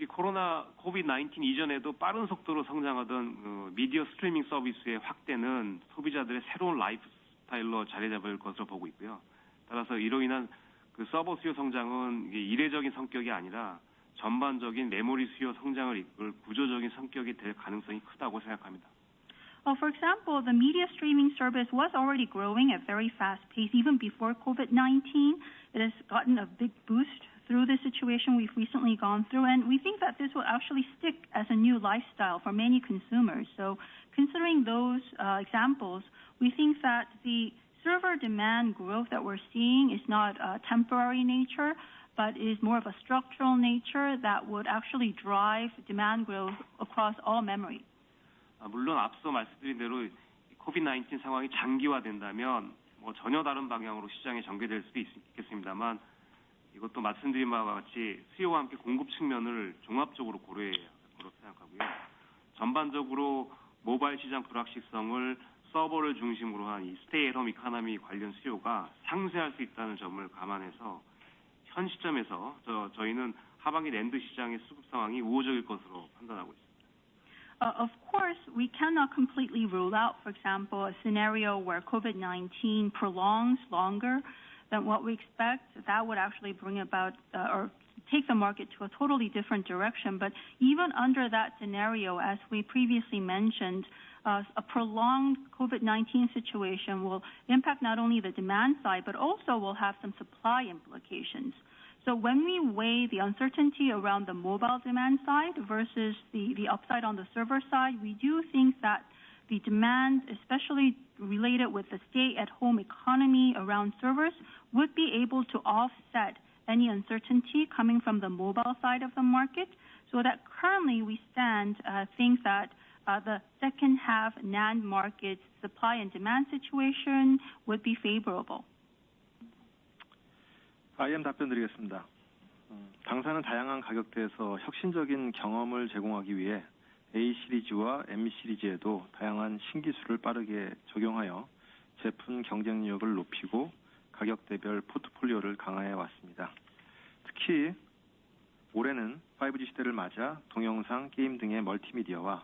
C: COVID-19 이전에도 빠른 속도로 성장하던 미디어 스트리밍 서비스의 확대는 소비자들의 새로운 라이프 스타일로 자리 잡을 것으로 보고 있고요. 따라서 이로 인한 서버 수요 성장은 이례적인 성격이 아니라 전반적인 메모리 수요 성장을 이끌 구조적인 성격이 될 가능성이 크다고 생각합니다.
J: For example, the media streaming service was already growing at very fast pace even before COVID-19. It has gotten a big boost through the situation we've recently gone through, and we think that this will actually stick as a new lifestyle for many consumers. So considering those examples, we think that the server demand growth that we're seeing is not temporary nature, but is more of a structural nature that would actually drive demand growth across all memory.
C: 물론 앞서 말씀드린 대로 코비드-19 상황이 장기화된다면 전혀 다른 방향으로 시장이 전개될 수도 있겠습니다만 이것도 말씀드린 바와 같이 수요와 함께 공급 측면을 종합적으로 고려해야 할 거라고 생각하고요. 전반적으로 모바일 시장 불확실성을 서버를 중심으로 한 이 스테이 앳 홈 이코노미 관련 수요가 상쇄할 수 있다는 점을 감안해서 현 시점에서 저희는 하반기 낸드 시장의 수급 상황이 우호적일 것으로 판단하고 있습니다.
J: Of course, we cannot completely rule out, for example, a scenario where COVID-19 prolongs longer than what we expect. That would actually bring about or take the market to a totally different direction. But even under that scenario, as we previously mentioned, a prolonged COVID-19 situation will impact not only the demand side, but also will have some supply implications. So when we weigh the uncertainty around the mobile demand side versus the upside on the server side, we do think that the demand, especially related with the stay-at-home economy around servers, would be able to offset any uncertainty coming from the mobile side of the market. So that currently we think that the second half NAND market supply and demand situation would be favorable.
G: IM 답변 드리겠습니다. 당사는 다양한 가격대에서 혁신적인 경험을 제공하기 위해 A 시리즈와 M 시리즈에도 다양한 신기술을 빠르게 적용하여 제품 경쟁력을 높이고 가격대별 포트폴리오를 강화해 왔습니다. 특히 올해는 5G 시대를 맞아 동영상, 게임 등의 멀티미디어와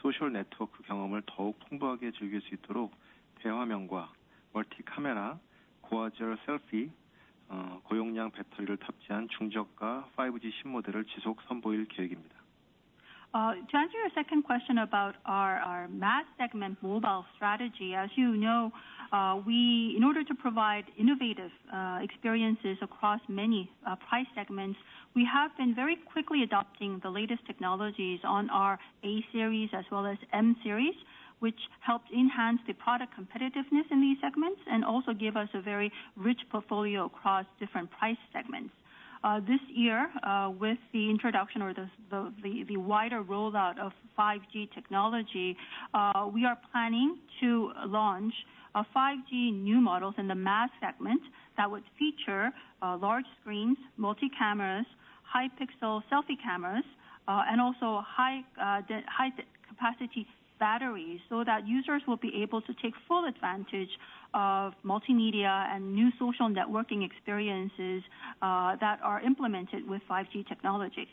G: 소셜 네트워크 경험을 더욱 풍부하게 즐길 수 있도록 대화면과 멀티 카메라, 고화질 셀피, 고용량 배터리를 탑재한 중저가 5G 신모델을 지속 선보일 계획입니다.
J: To answer your second question about our mass segment mobile strategy, as you know, in order to provide innovative experiences across many price segments, we have been very quickly adopting the latest technologies on our A series as well as M series, which helped enhance the product competitiveness in these segments and also give us a very rich portfolio across different price segments. This year, with the introduction or the wider rollout of 5G technology, we are planning to launch 5G new models in the mass segment that would feature large screens, multi-cameras, high-pixel selfie cameras, and also high-capacity batteries, so that users will be able to take full advantage of multimedia and new social networking experiences that are implemented with 5G technology.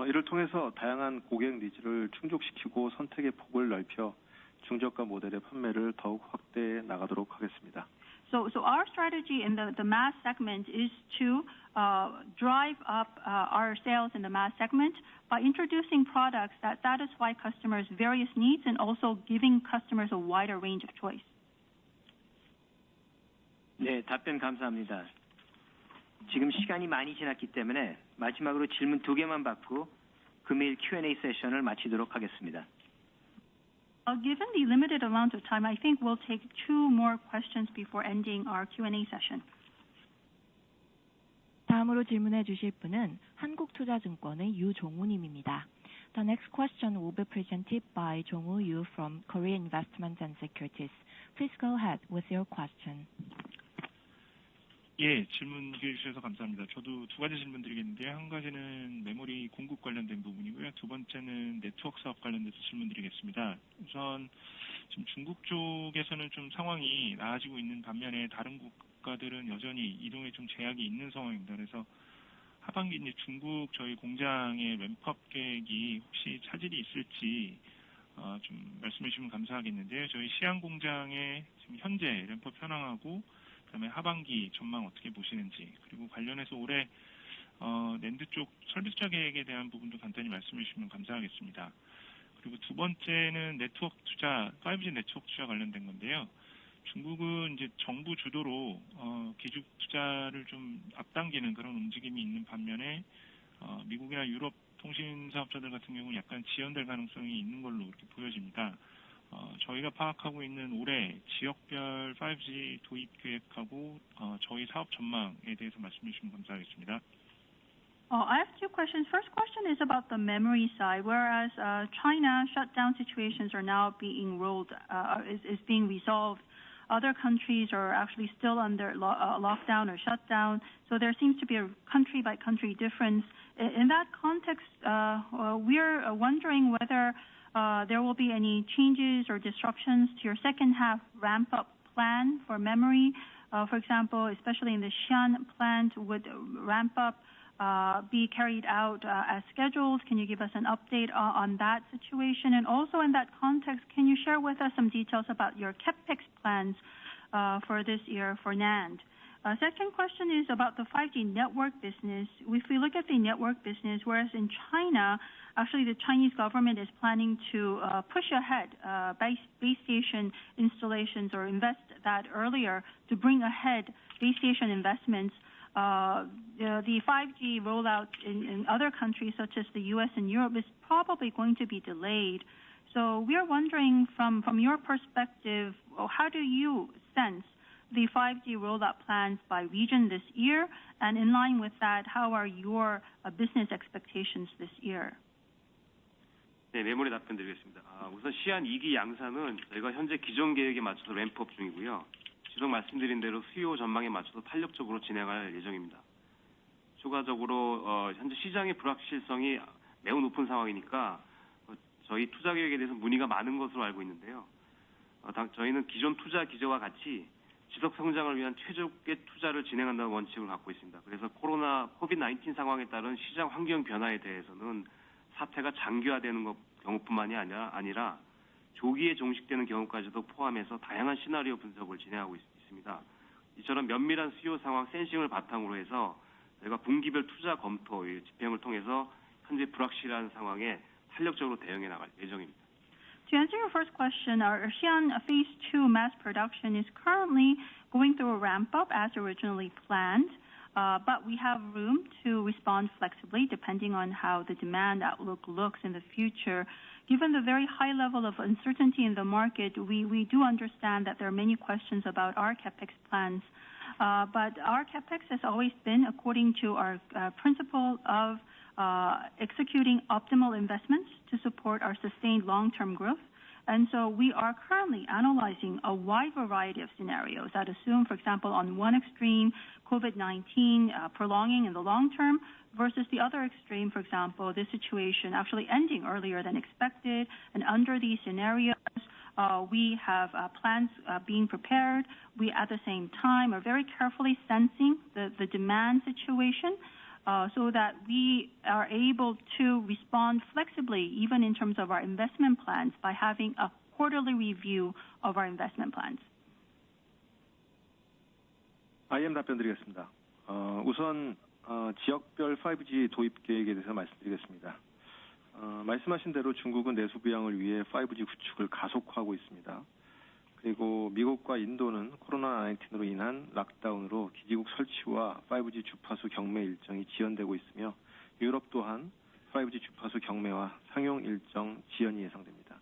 G: 이를 통해서 다양한 고객 니즈를 충족시키고 선택의 폭을 넓혀 중저가 모델의 판매를 더욱 확대해 나가도록 하겠습니다.
J: So our strategy in the mass segment is to drive up our sales in the mass segment by introducing products that satisfy customers' various needs and also giving customers a wider range of choice.
L: 네, 답변 감사합니다. 지금 시간이 많이 지났기 때문에 마지막으로 질문 2개만 받고 금일 Q&A 세션을 마치도록 하겠습니다.
J: Given the limited amount of time, I think we'll take 2 more questions before ending our Q&A session.
A: 다음으로 질문해 주실 분은 한국투자증권의 유종우 님입니다. The next question will be presented by Jong-woo Yu from Korea Investment & Securities. Please go ahead with your question.
Q: 예, 질문 기회 주셔서 감사합니다. 저도 2가지 질문 드리겠는데요. 한 가지는 메모리 공급 관련된 부분이고요. 2번째는 네트워크 사업 관련돼서 질문 드리겠습니다. 우선 지금 중국 쪽에서는 좀 상황이 나아지고 있는 반면에 다른 국가들은 여전히 이동에 좀 제약이 있는 상황입니다. 그래서 하반기 이제 중국 저희 공장의 램프업 계획이 혹시 차질이 있을지 좀 말씀해 주시면 감사하겠는데요. 저희 시안 공장의 지금 현재 램프업 현황하고 그다음에 하반기 전망 어떻게 보시는지, 그리고 관련해서 올해 낸드 쪽 설비투자 계획에 대한 부분도 간단히 말씀해 주시면 감사하겠습니다. 그리고 2번째는 네트워크 투자, 5G 네트워크 투자 관련된 건데요. 중국은 이제 정부 주도로 기축 투자를 좀 앞당기는 그런 움직임이 있는 반면에 미국이나 유럽 통신 사업자들 같은 경우는 약간 지연될 가능성이 있는 걸로 이렇게 보여집니다. 저희가 파악하고 있는 올해 지역별 5G 도입 계획하고 저희 사업 전망에 대해서 말씀해 주시면 감사하겠습니다.
J: I have two questions. First question is about the memory side. Whereas China shutdown situations are now being is being resolved, other countries are actually still under lockdown or shutdown. So there seems to be a country by country difference. In that context, we're wondering whether there will be any changes or disruptions to your second half ramp up plan for memory. For example, especially in the Xi'an plant, would ramp up be carried out as scheduled? Can you give us an update on that situation? And also in that context, can you share with us some details about your CapEx plans for this year for NAND? Second question is about the 5G network business. If we look at the network business, whereas in China, actually the Chinese government is planning to push ahead base station installations or invest that earlier to bring ahead base station investments. The 5G rollout in other countries such as the US and Europe is probably going to be delayed. So we are wondering from your perspective, how do you sense the 5G rollout plans by region this year? And in line with that, how are your business expectations this year?
C: 네, 메모리 답변 드리겠습니다. 우선 시안 2기 양산은 저희가 현재 기존 계획에 맞춰서 램프업 중이고요. 지속 말씀드린 대로 수요 전망에 맞춰서 탄력적으로 진행할 예정입니다. 추가적으로 현재 시장의 불확실성이 매우 높은 상황이니까 저희 투자 계획에 대해서 문의가 많은 것으로 알고 있는데요. 저희는 기존 투자 기조와 같이 지속 성장을 위한 최적의 투자를 진행한다는 원칙을 갖고 있습니다. 그래서 코비드-19 상황에 따른 시장 환경 변화에 대해서는 사태가 장기화되는 경우뿐만이 아니라 조기에 종식되는 경우까지도 포함해서 다양한 시나리오 분석을 진행하고 있습니다. 이처럼 면밀한 수요 상황 센싱을 바탕으로 해서 저희가 분기별 투자 검토 집행을 통해서 현재 불확실한 상황에 탄력적으로 대응해 나갈 예정입니다.
J: To answer your first question, our Xi'an Phase 2 mass production is currently going through a ramp-up as originally planned, but we have room to respond flexibly depending on how the demand outlook looks in the future. Given the very high level of uncertainty in the market, we do understand that there are many questions about our CapEx plans. But our CapEx has always been according to our principle of executing optimal investments to support our sustained long-term growth. And so we are currently analyzing a wide variety of scenarios that assume, for example, on one extreme, COVID-19 prolonging in the long term, versus the other extreme, for example, this situation actually ending earlier than expected. And under these scenarios, we have plans being prepared. We, at the same time, are very carefully sensing the demand situation so that we are able to respond flexibly, even in terms of our investment plans, by having a quarterly review of our investment plans.
G: IM 답변 드리겠습니다. 우선 지역별 5G 도입 계획에 대해서 말씀드리겠습니다. 말씀하신 대로 중국은 내수 부양을 위해 5G 구축을 가속화하고 있습니다. 그리고 미국과 인도는 코로나19로 인한 락다운으로 기지국 설치와 5G 주파수 경매 일정이 지연되고 있으며 유럽 또한 5G 주파수 경매와 상용 일정 지연이 예상됩니다.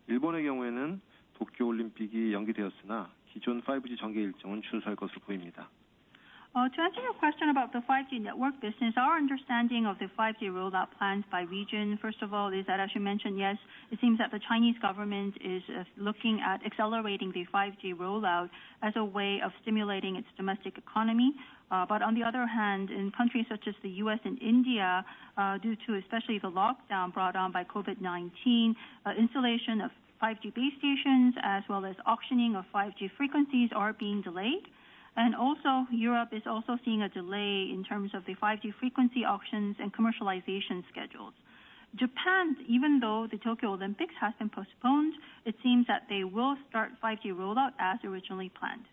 G: 일본의 경우에는 도쿄올림픽이 연기되었으나 기존 5G 전개 일정은 준수할 것으로 보입니다.
J: To answer your question about the 5G network business, our understanding of the 5G rollout plans by region, first of all, is that, as you mentioned, yes, it seems that the Chinese government is looking at accelerating the 5G rollout as a way of stimulating its domestic economy. But on the other hand, in countries such as the US and India, due to especially the lockdown brought on by COVID-19, installation of 5G base stations as well as auctioning of 5G frequencies are being delayed. And also, Europe is also seeing a delay in terms of the 5G frequency auctions and commercialization schedules. Japan, even though the Tokyo Olympics has been postponed, it seems that they will start 5G rollout as originally planned.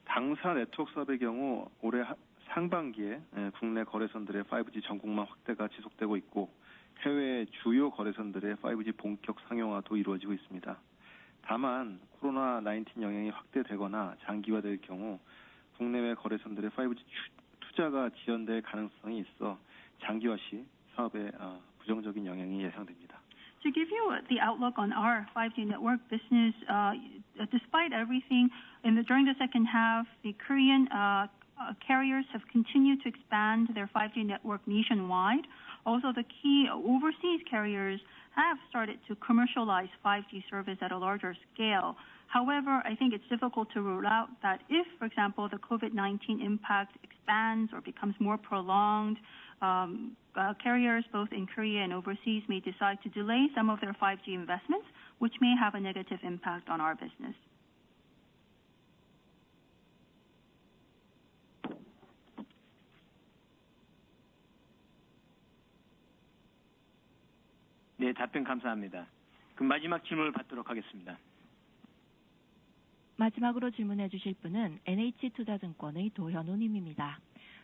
G: 당사 네트워크 사업의 경우 올해 상반기에 국내 거래선들의 5G 전국망 확대가 지속되고 있고 해외 주요 거래선들의 5G 본격 상용화도 이루어지고 있습니다. 다만 코로나19 영향이 확대되거나 장기화될 경우 국내외 거래선들의 5G 투자가 지연될 가능성이 있어 장기화 시 사업에 부정적인 영향이 예상됩니다.
J: To give you the outlook on our 5G network business, despite everything, during the second half, the Korean carriers have continued to expand their 5G network nationwide. Also, the key overseas carriers have started to commercialize 5G service at a larger scale. However, I think it's difficult to rule out that if, for example, the COVID-19 impact expands or becomes more prolonged, carriers both in Korea and overseas may decide to delay some of their 5G investments, which may have a negative impact on our business.
L: 네, 답변 감사합니다. 그럼 마지막 질문을 받도록 하겠습니다.
A: 마지막으로 질문해 주실 분은 NH투자증권의 도현우 님입니다.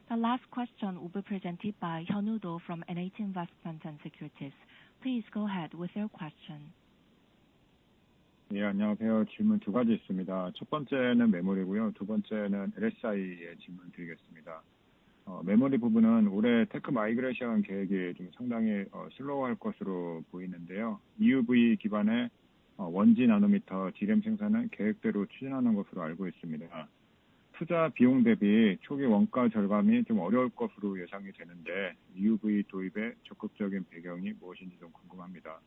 A: The last question will be presented by Hyunwoo Do from NH Investment & Securities. Please go ahead with your question.
R: 예, 안녕하세요. 질문 두 가지 있습니다. 첫 번째는 메모리고요. 두 번째는 LSI에 질문 드리겠습니다. 메모리 부분은 올해 테크 마이그레이션 계획이 좀 상당히 슬로우할 것으로 보이는데요. EUV 기반의 1G 나노미터 D램 생산은 계획대로 추진하는 것으로 알고 있습니다. 투자 비용 대비 초기 원가 절감이 좀 어려울 것으로 예상이 되는데 EUV 도입의 적극적인 배경이 무엇인지 좀 궁금합니다.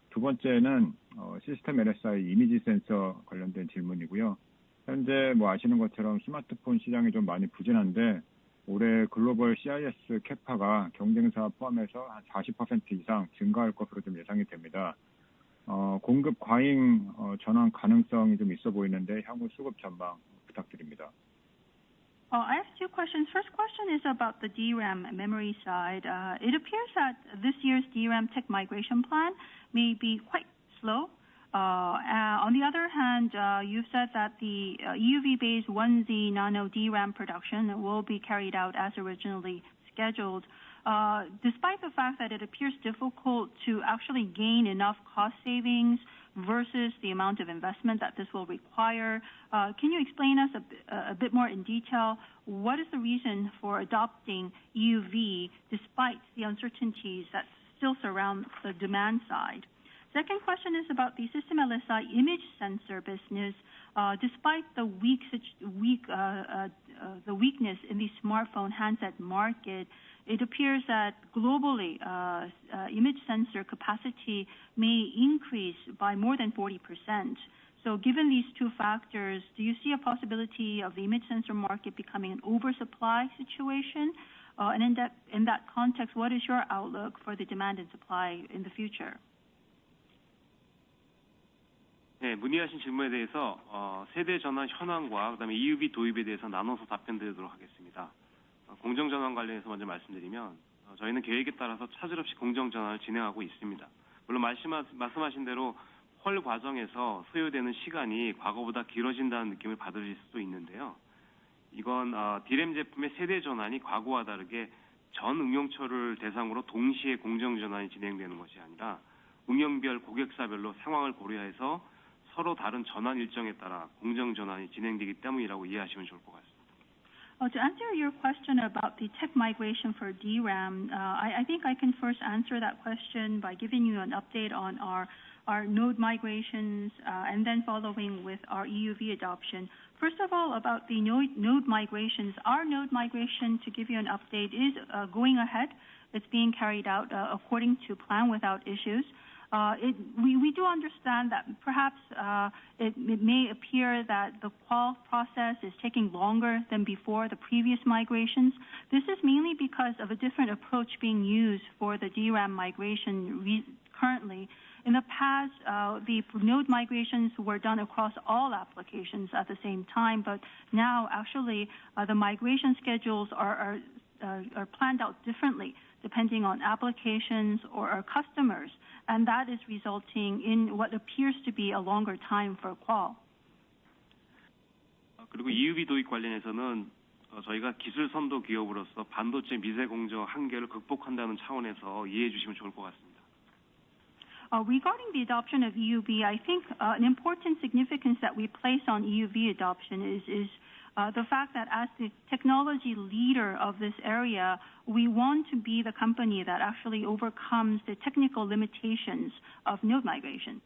R: 두 번째는 시스템 LSI 이미지 센서 관련된 질문이고요. 현재 아시는 것처럼 스마트폰 시장이 좀 많이 부진한데 올해 글로벌 CIS 캐파가 경쟁사 포함해서 한 40% 이상 증가할 것으로 좀 예상이 됩니다. 공급 과잉 전환 가능성이 좀 있어 보이는데 향후 수급 전망 부탁드립니다.
J: I have two questions. First question is about the DRAM memory side. It appears that this year's DRAM tech migration plan may be quite slow. On the other hand, you've said that the EUV-based 1Z nano DRAM production will be carried out as originally scheduled. Despite the fact that it appears difficult to actually gain enough cost savings versus the amount of investment that this will require, can you explain us a bit more in detail what is the reason for adopting EUV despite the uncertainties that still surround the demand side? Second question is about the system LSI image sensor business. Despite the weakness in the smartphone handset market, it appears that globally image sensor capacity may increase by more than 40%. So given these two factors, do you see a possibility of the image sensor market becoming an oversupply situation? And in that context, what is your outlook for the demand and supply in the future?
C: 네, 문의하신 질문에 대해서 세대 전환 현황과 그다음에 EUV 도입에 대해서 나눠서 답변드리도록 하겠습니다. 공정 전환 관련해서 먼저 말씀드리면 저희는 계획에 따라서 차질 없이 공정 전환을 진행하고 있습니다. 물론 말씀하신 대로 헐 과정에서 소요되는 시간이 과거보다 길어진다는 느낌을 받으실 수도 있는데요. 이건 D램 제품의 세대 전환이 과거와 다르게 전 응용처를 대상으로 동시에 공정 전환이 진행되는 것이 아니라 응용별 고객사별로 상황을 고려해서 서로 다른 전환 일정에 따라 공정 전환이 진행되기 때문이라고 이해하시면 좋을 것 같습니다.
J: To answer your question about the tech migration for DRAM, I think I can first answer that question by giving you an update on our node migrations and then following with our EUV adoption. First of all, about the node migrations, our node migration, to give you an update, is going ahead. It's being carried out according to plan without issues. We do understand that perhaps it may appear that the qual process is taking longer than before the previous migrations. This is mainly because of a different approach being used for the DRAM migration currently. In the past, the node migrations were done across all applications at the same time, but now actually the migration schedules are planned out differently depending on applications or our customers, and that is resulting in what appears to be a longer time for qual.
C: 그리고 EUV 도입 관련해서는 저희가 기술 선도 기업으로서 반도체 미세 공정 한계를 극복한다는 차원에서 이해해 주시면 좋을 것 같습니다.
J: Regarding the adoption of EUV, I think an important significance that we place on EUV adoption is the fact that as the technology leader of this area, we want to be the company that actually overcomes the technical limitations of node migration.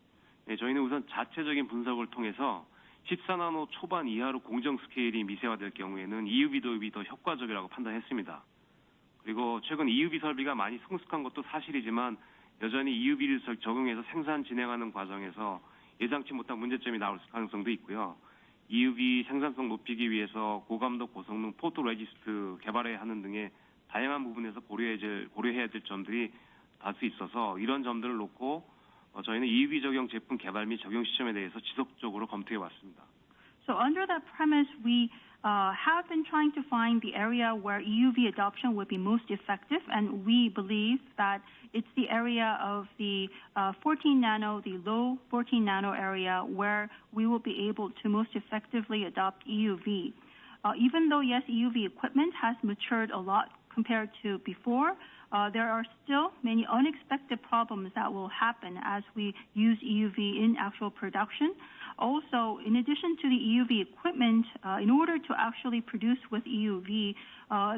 C: 네, 저희는 우선 자체적인 분석을 통해서 14나노 초반 이하로 공정 스케일이 미세화될 경우에는 EUV 도입이 더 효과적이라고 판단했습니다. 그리고 최근 EUV 설비가 많이 성숙한 것도 사실이지만 여전히 EUV를 적용해서 생산 진행하는 과정에서 예상치 못한 문제점이 나올 가능성도 있고요. EUV 생산성 높이기 위해서 고감도 고성능 포토레지스트 개발해야 하는 등의 다양한 부분에서 고려해야 될 점들이 다수 있어서 이런 점들을 놓고 저희는 EUV 적용 제품 개발 및 적용 시점에 대해서 지속적으로 검토해 왔습니다.
J: So under that premise, we have been trying to find the area where EUV adoption would be most effective, and we believe that it's the area of the 14 nano, the low 14 nano area, where we will be able to most effectively adopt EUV. Even though, yes, EUV equipment has matured a lot compared to before, there are still many unexpected problems that will happen as we use EUV in actual production. Also, in addition to the EUV equipment, in order to actually produce with EUV,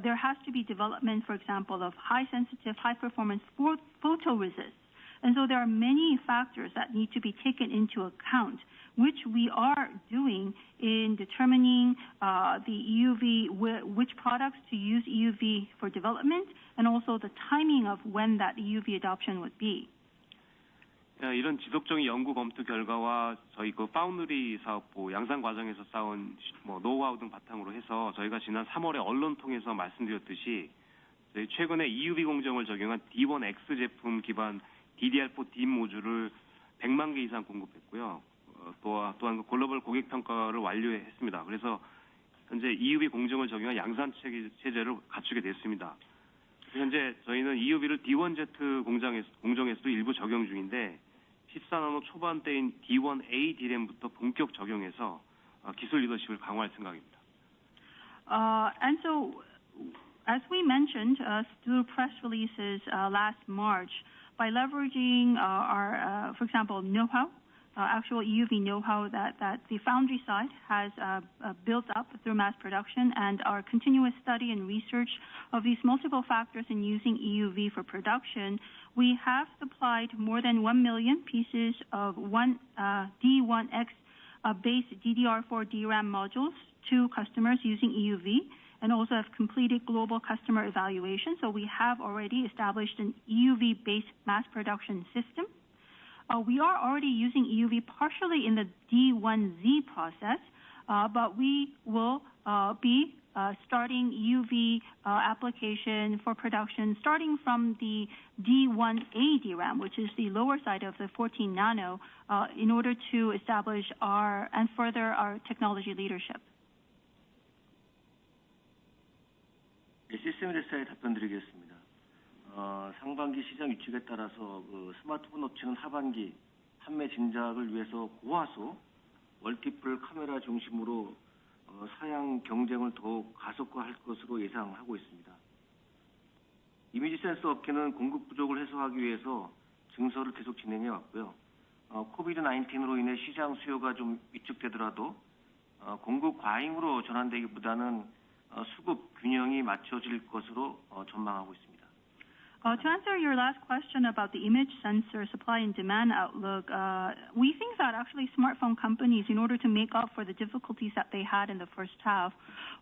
J: there has to be development, for example, of high sensitive, high performance photoresist. And so there are many factors that need to be taken into account, which we are doing in determining the EUV, which products to use EUV for development, and also the timing of when that EUV adoption would be.
C: 이런 지속적인 연구 검토 결과와 저희 그 파운드리 사업부 양산 과정에서 쌓은 노하우 등 바탕으로 해서 저희가 지난 3월에 언론 통해서 말씀드렸듯이 저희 최근에 EUV 공정을 적용한 D1X 제품 기반 DDR4 DIMM 모듈을 100만 개 이상 공급했고요. 또한 글로벌 고객 평가를 완료했습니다. 그래서 현재 EUV 공정을 적용한 양산 체제를 갖추게 됐습니다. 현재 저희는 EUV를 D1Z 공정에서도 일부 적용 중인데 14나노 초반대인 D1A DRAM부터 본격 적용해서 기술 리더십을 강화할 생각입니다.
J: And so, as we mentioned through press releases last March, by leveraging our, for example, know-how, actual EUV know-how that the foundry side has built up through mass production, and our continuous study and research of these multiple factors in using EUV for production, we have supplied more than 1 million pieces of D1X based DDR4 DRAM modules to customers using EUV, and also have completed global customer evaluation. So we have already established an EUV-based mass production system. We are already using EUV partially in the D1Z process, but we will be starting EUV application for production starting from the D1A DRAM, which is the lower side of the 14 nano, in order to establish and further our technology leadership.
D: 시스템 대사에 답변드리겠습니다. 상반기 시장 유축에 따라서 스마트폰 업체는 하반기 판매 진작을 위해서 고화소, 멀티플 카메라 중심으로 사양 경쟁을 더욱 가속화할 것으로 예상하고 있습니다. 이미지 센서 업계는 공급 부족을 해소하기 위해서 증설을 계속 진행해 왔고요. 코비드-19로 인해 시장 수요가 좀 위축되더라도 공급 과잉으로 전환되기보다는 수급 균형이 맞춰질 것으로 전망하고 있습니다.
J: To answer your last question about the image sensor supply and demand outlook, we think that actually smartphone companies, in order to make up for the difficulties that they had in the first half,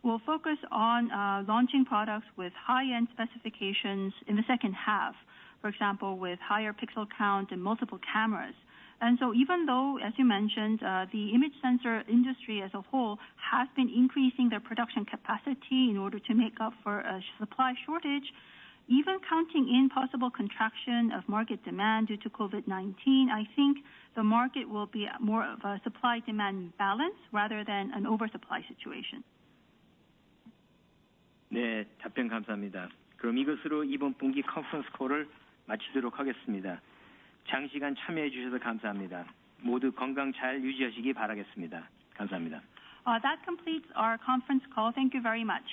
J: will focus on launching products with high-end specifications in the second half, for example, with higher pixel count and multiple cameras. And so even though, as you mentioned, the image sensor industry as a whole has been increasing their production capacity in order to make up for a supply shortage, even counting in possible contraction of market demand due to COVID-19, I think the market will be more of a supply-demand balance rather than an oversupply situation.
L: 네, 답변 감사합니다. 그럼 이것으로 이번 분기 컨퍼런스 콜을 마치도록 하겠습니다. 장시간 참여해 주셔서 감사합니다. 모두 건강 잘 유지하시기 바라겠습니다. 감사합니다.
J: That completes our conference call. Thank you very much.